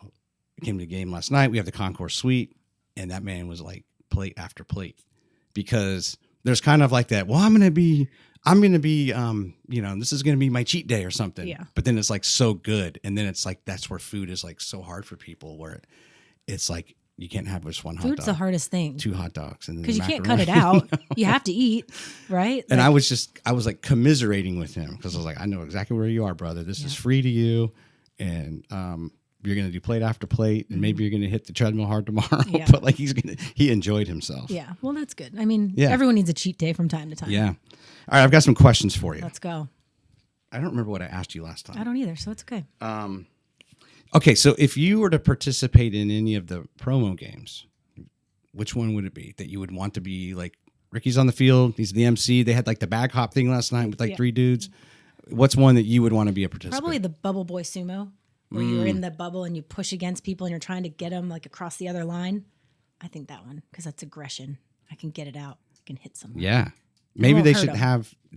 I came to the game last night. We have the concourse suite, and that man was like plate after plate, because there's kind of like that, well, I'm going to be, this is going to be my cheat day or something. Yeah. But then it's like so good. And then it's like, that's where food is like so hard for people, where it's like, you can't have just one hot dog. Food's the hardest thing. 2 hot dogs. Because you can't cut it out. You have to eat, right? And I was like commiserating with him, because I was like, I know exactly where you are, brother. This is free to you. And, you're going to do plate after plate, and maybe you're going to hit the treadmill hard tomorrow, but like he enjoyed himself. Yeah. Well, that's good. I mean, everyone needs a cheat day from time to time. Yeah. All right. I've got some questions for you. Let's go. I don't remember what I asked you last time. I don't either. So it's okay. Okay. So if you were to participate in any of the promo games, which one would it be that you would want to be? Like, Ricky's on the field, he's the MC. They had like the bag hop thing last night with like 3 dudes. What's one that you would want to be a participant? Probably the Bubble Boy Sumo, where you're in the bubble and you push against people and you're trying to get them like across the other line. I think that one, because that's aggression. I can get it out. I can hit someone. Yeah. Maybe they should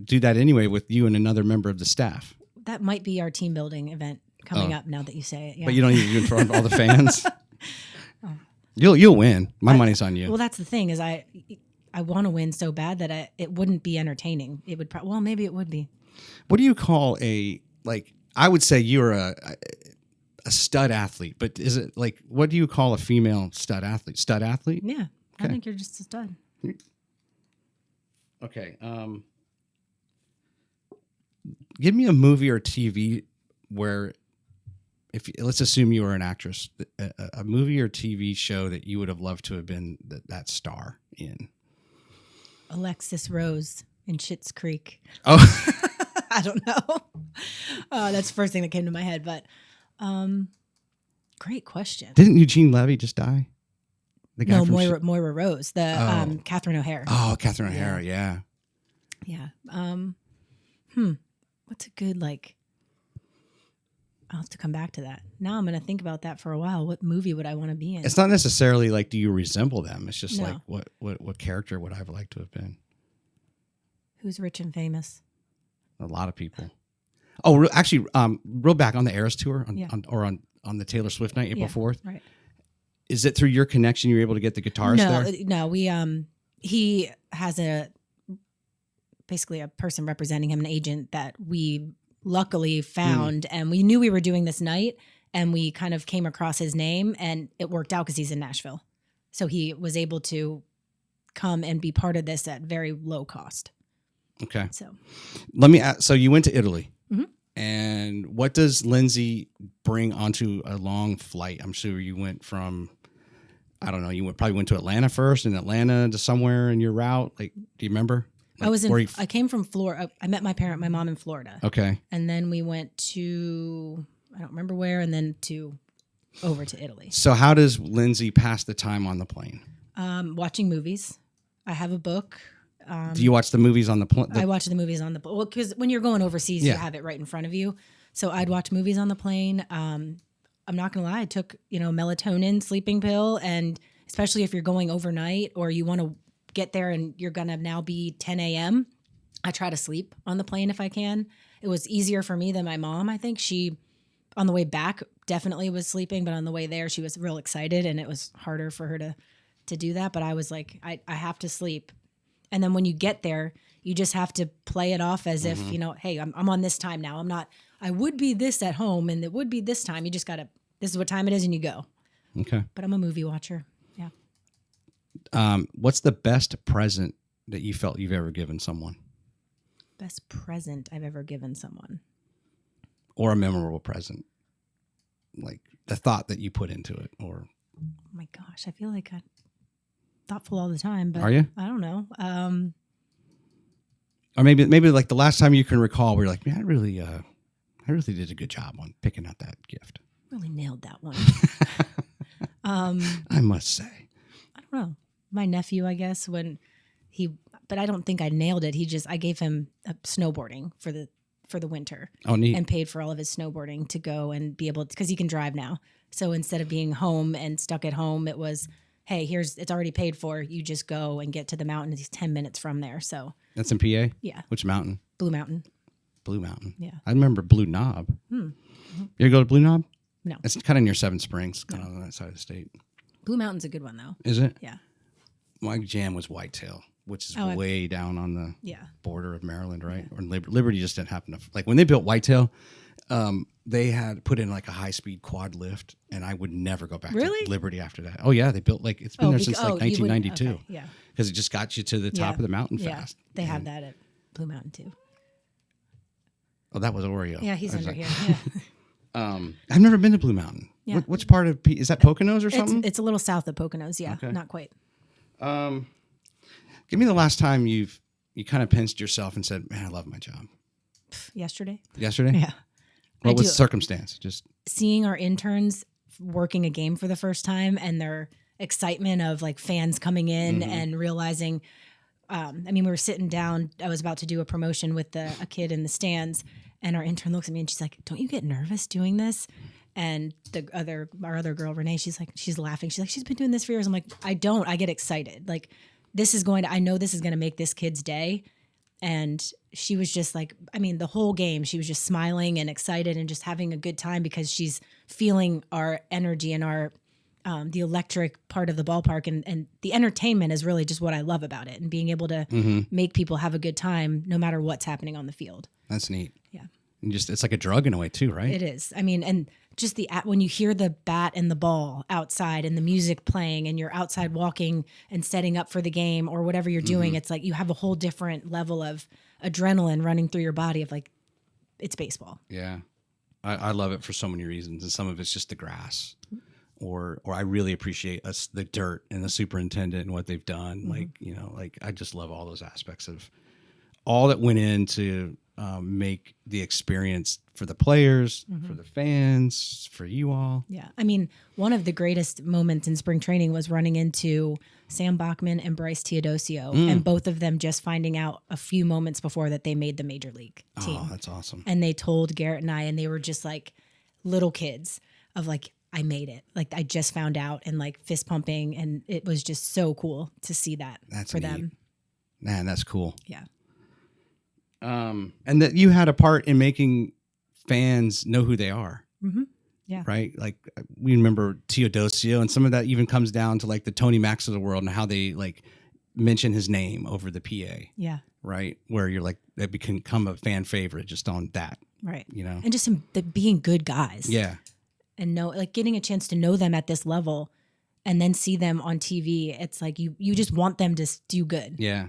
do that anyway with you and another member of the staff. That might be our team building event coming up now that you say it. Yeah. But you don't need to do it in front of all the fans. You'll win. My money's on you. Well, that's the thing, is I want to win so bad that it wouldn't be entertaining. It would maybe it would be. What do you call I would say you're a stud athlete, but is it like, what do you call a female stud athlete? Stud athlete? Yeah. I Okay. think you're just a stud. Okay. Give me a movie or TV where, let's assume you were an actress, a movie or TV show that you would have loved to have been that star in. Alexis Rose in Schitt's Creek. Oh, I don't know. That's the first thing that came to my head, but great question. didn't Eugene Levy just die? The guy No, from Moira Rose, the Catherine O'Hara. Oh, Catherine O'Hara. Yeah. Yeah. What's a good, like, I'll have to come back to that. Now I'm going to think about that for a while. What movie would I want to be in? It's not necessarily like, do you resemble them? It's just No. like, what character would I have liked to have been? Who's rich and famous? A lot of people. Oh, actually, real back on the Eras tour on the Taylor Swift night, April 4th. Right. Is it through your connection you were able to get the guitarist there? No, he has basically a person representing him, an agent that we luckily found, and we knew we were doing this night, and we kind of came across his name, and it worked out because he's in Nashville. So he was able to come and be part of this at very low cost. Okay. So Let me ask, so you went to Italy. Mhm. And what does Lindsey bring onto a long flight? I'm sure you went from, I don't know, you probably went to Atlanta first, and Atlanta to somewhere in your route. Like, do you remember? Like, I came from Florida. I met my mom in Florida. Okay. And then we went to, I don't remember where, and then over to Italy. So how does Lindsey pass the time on the plane? Watching movies. I have a book. Do you watch the movies on the plane? I watch the movies on the well, because when you're going overseas, you have it right in front of you. So I'd watch movies on the plane. I'm not gonna lie, I took melatonin sleeping pill, and especially if you're going overnight or you want to get there and you're gonna now be 10 a.m. I try to sleep on the plane if I can. It was easier for me than my mom. I think she, on the way back, definitely was sleeping, but on the way there, she was real excited, and it was harder for her to do that. But I was like, I have to sleep. And then when you get there, you just have to play it off as if, hey, I'm on this time now. I would be this at home, and it would be this time. You just got to, this is what time it is, and you go. Okay. But I'm a movie watcher. Yeah. What's the best present that you felt you've ever given someone? Best present I've ever given someone. Or a memorable present? Like the thought that you put into it, or... Oh my gosh, I feel like I'm thoughtful all the time, but Are you? I don't know. Or maybe like the last time you can recall where you're like, man, I really did a good job on picking out that gift. Really nailed that one. I must say. I don't know. My nephew, I guess, but I don't think I nailed it. I gave him a snowboarding for the winter. Oh, neat. And paid for all of his snowboarding to go and be able to, because he can drive now. So instead of being home and stuck at home, it was, hey, it's already paid for. You just go and get to the mountain. It's 10 minutes from there. So That's in PA? Yeah. Which mountain? Blue Mountain. Blue Mountain. Yeah. I remember Blue Knob. You ever go to Blue Knob? No. It's kind of near Seven Springs, kind of on that side of the state. Blue Mountain's a good one, though. Is it? Yeah. My jam was Whitetail, which is Oh, way down on the Yeah. border of Maryland, right? Or Liberty just didn't happen to, like when they built Whitetail, they had put in like a high-speed quad lift, and I would never go back Really? to Liberty after that. Oh yeah, they built like, it's been there since like 1992. Okay, yeah. Because it just got you to the top of the mountain fast. They have that at Blue Mountain, too. Oh, that was Oreo. Yeah, he's I was under like, here. Yeah. I've never been to Blue Mountain. Yeah. Which part of, is that Poconos or something? It's a little south of Poconos, yeah. Okay. Not quite. Give me the last time you kind of pinched yourself and said, man, I love my job. Yesterday? Yesterday? Yeah. What was the circumstance? Just seeing our interns working a game for the first time and their excitement of like fans coming in and realizing, we were sitting down, I was about to do a promotion with a kid in the stands, and our intern looks at me and she's like, don't you get nervous doing this? And our other girl, Renee, she's laughing. She's like, she's been doing this for years. I'm like, I don't, I get excited. Like I know this is going to make this kid's day. And she was just like, the whole game, she was just smiling and excited and just having a good time because she's feeling our energy and our the electric part of the ballpark, and the entertainment is really just what I love about it, and being able to make people have a good time no matter what's happening on the field. That's neat. Yeah. And just, it's like a drug in a way too, right? It is. I mean, and just when you hear the bat and the ball outside and the music playing and you're outside walking and setting up for the game or whatever you're doing, it's like you have a whole different level of adrenaline running through your body of like, it's baseball. Yeah. I love it for so many reasons. And some of it's just the grass, or I really appreciate the dirt and the superintendent and what they've done. Like, you know, like I just love all those aspects of all that went into make the experience for the players, for the fans, for you all. Yeah. I mean, one of the greatest moments in spring training was running into Sam Bachman and Bryce Teodosio, and both of them just finding out a few moments before that they made the major league team. Oh, that's awesome. And they told Garrett and I, and they were just like little kids of like, I made it. Like I just found out, and like fist pumping. And it was just so cool to see that for neat. them. Man, that's cool. Yeah. And that you had a part in making fans know who they are. Yeah. Right. Like we remember Teodosio, and some of that even comes down to like the Tony Max of the world and how they like mention his name over the PA. Yeah. Right. Where you're like, that become a fan favorite just on that. Right. You know, and just being good guys. Yeah. And like getting a chance to know them at this level and then see them on TV. It's like, you just want them to do good. Yeah.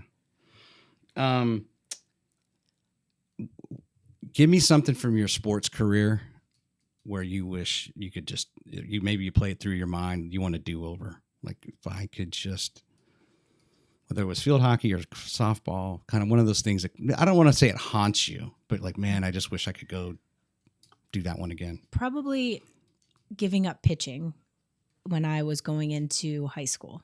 Give me something from your sports career where you wish you could just, maybe you play it through your mind, you want to do over. Like if I could just, whether it was field hockey or softball, kind of one of those things that, I don't want to say it haunts you, but like, man, I just wish I could go do that one again. Probably giving up pitching when I was going into high school.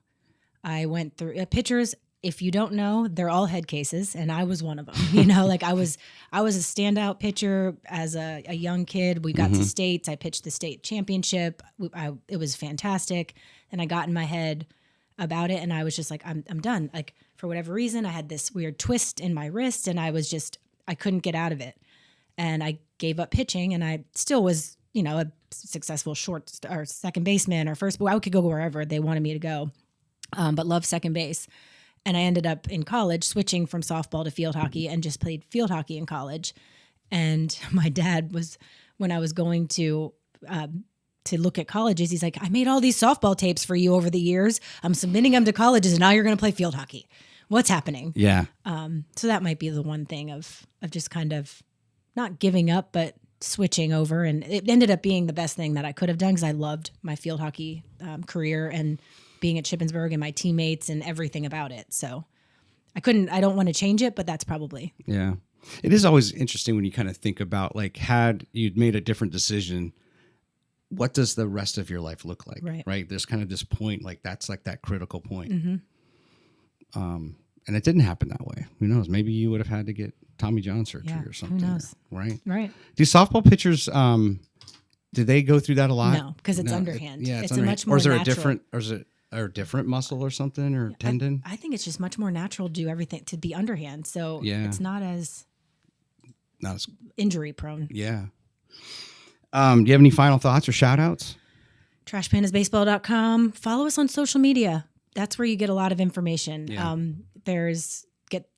I went through pitchers. If you don't know, they're all head cases, and I was one of them. You know, like I was a standout pitcher as a young kid. We got to states. I pitched the state championship. It was fantastic. And I got in my head about it, and I was just like, I'm done. Like for whatever reason, I had this weird twist in my wrist, and I couldn't get out of it. And I gave up pitching, and I still was, you know, a successful short or second baseman or first. I could go wherever they wanted me to go, but loved second base. And I ended up in college switching from softball to field hockey and just played field hockey in college. And my dad was, when I was going to look at colleges, he's like, I made all these softball tapes for you over the years. I'm submitting them to colleges, and now you're going to play field hockey. What's happening? Yeah. So that might be the one thing of just kind of not giving up, but switching over. And it ended up being the best thing that I could have done because I loved my field hockey career and being at Shippensburg and my teammates and everything about it. So I don't want to change it, but that's probably. Yeah. It is always interesting when you kind of think about like, had you'd made a different decision, what does the rest of your life look like? Right. There's kind of this point, like that's like that critical point. And it didn't happen that way. Who knows? Maybe you would have had to get Tommy John surgery or something. Who knows? Right. Do softball pitchers, do they go through that a lot? No, because it's underhand. It's underhand. A much more or is there natural. is it a different muscle or something or tendon? I think it's just much more natural to do everything to be underhand. So it's not as injury prone. Yeah. Do you have any final thoughts or shout outs? TrashPandasBaseball.com. Follow us on social media. That's where you get a lot of information. Yeah.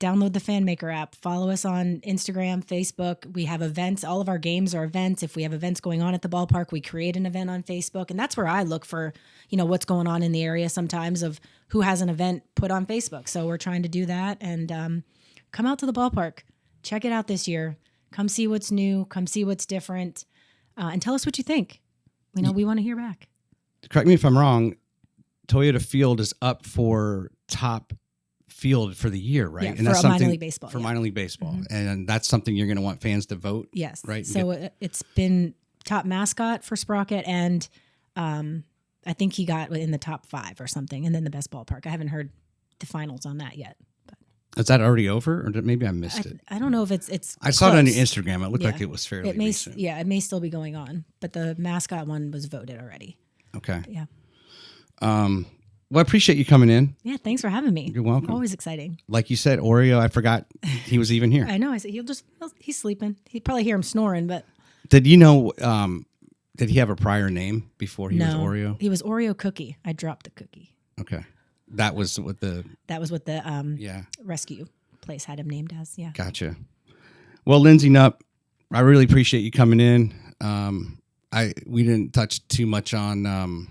Download the FanMaker app. Follow us on Instagram, Facebook. We have events. All of our games are events. If we have events going on at the ballpark, we create an event on Facebook. And that's where I look for, what's going on in the area sometimes of who has an event put on Facebook. So we're trying to do that. And come out to the ballpark. Check it out this year. Come see what's new. Come see what's different. And tell us what you think. We want to hear back. Correct me if I'm wrong. Toyota Field is up for top field for the year, right? Yeah, and that's minor league baseball. Minor league baseball. And that's something you're going to want fans to vote. Yes. Right. So it's been top mascot for Sprocket, and I think he got in the top 5 or something, and then the best ballpark. I haven't heard the finals on that yet. But is that already over, or maybe I missed it? I don't know if it's. I saw it on your Instagram. It looked like it was fairly recent. Yeah, it may still be going on, but the mascot one was voted already. Okay. But yeah. Well, I appreciate you coming in. Yeah, thanks for having me. You're welcome. Always exciting. Like you said, Oreo, I forgot he was even here. I know. I said he's sleeping. He'd probably hear him snoring, but did you know Did he have a prior name before he was No, Oreo? he was Oreo Cookie. I dropped the cookie. Okay. That was what the rescue place had him named as. Yeah. Gotcha. Well, Lindsey Knupp, I really appreciate you coming in. We didn't touch too much on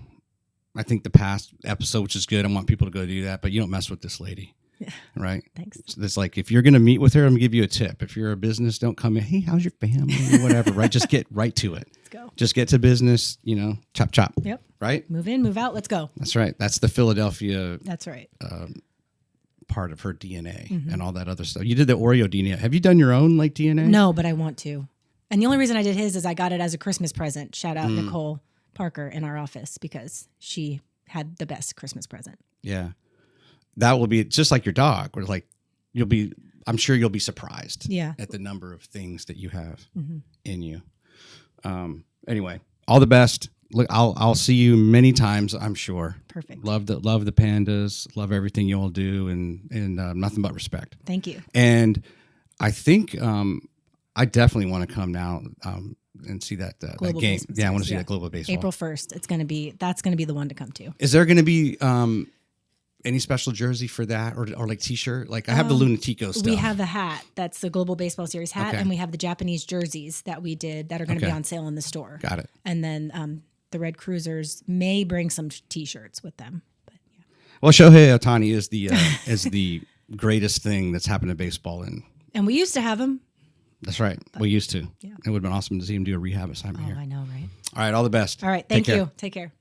I think the past episode, which is good. I want people to go do that, but you don't mess with this lady. Yeah. Right? Thanks. So it's like, if you're going to meet with her, I'm going to give you a tip. If you're a business, don't come in, hey, how's your family? Or whatever, right? Just get right to it. Let's go. Just get to business, chop, chop. Yep. Right? Move in, move out. Let's go. That's right. That's the Philadelphia That's right. part of her DNA and all that other stuff. You did the Oreo DNA. Have you done your own DNA? No, but I want to. And the only reason I did his is I got it as a Christmas present. Shout out Nicole Parker in our office because she had the best Christmas present. Yeah. That will be just like your dog, where like I'm sure you'll be surprised at the number of things that you have in you. Anyway, all the best. Look, I'll see you many times, I'm sure. Perfect. Love the pandas, love everything you all do, and nothing but respect. Thank you. And I think I definitely want to come now and see that game. Yeah, I want to see that global baseball. April 1st. That's gonna be the one to come to. Is there going to be any special jersey for that, or like T-shirt? Like I have the Lunatico stuff. We have the hat. That's the Global Baseball Series hat, and we have the Japanese jerseys that we did that are going to be on sale in the store. Got it. And then the Red Cruisers may bring some T-shirts with them. But yeah. Well, Shohei Ohtani is the greatest thing that's happened to baseball, and we used to have him. That's right. We used to. Yeah. It would have been awesome to see him do a rehab assignment here. I know, right? All right. All the best. All right. Thank you. Take care.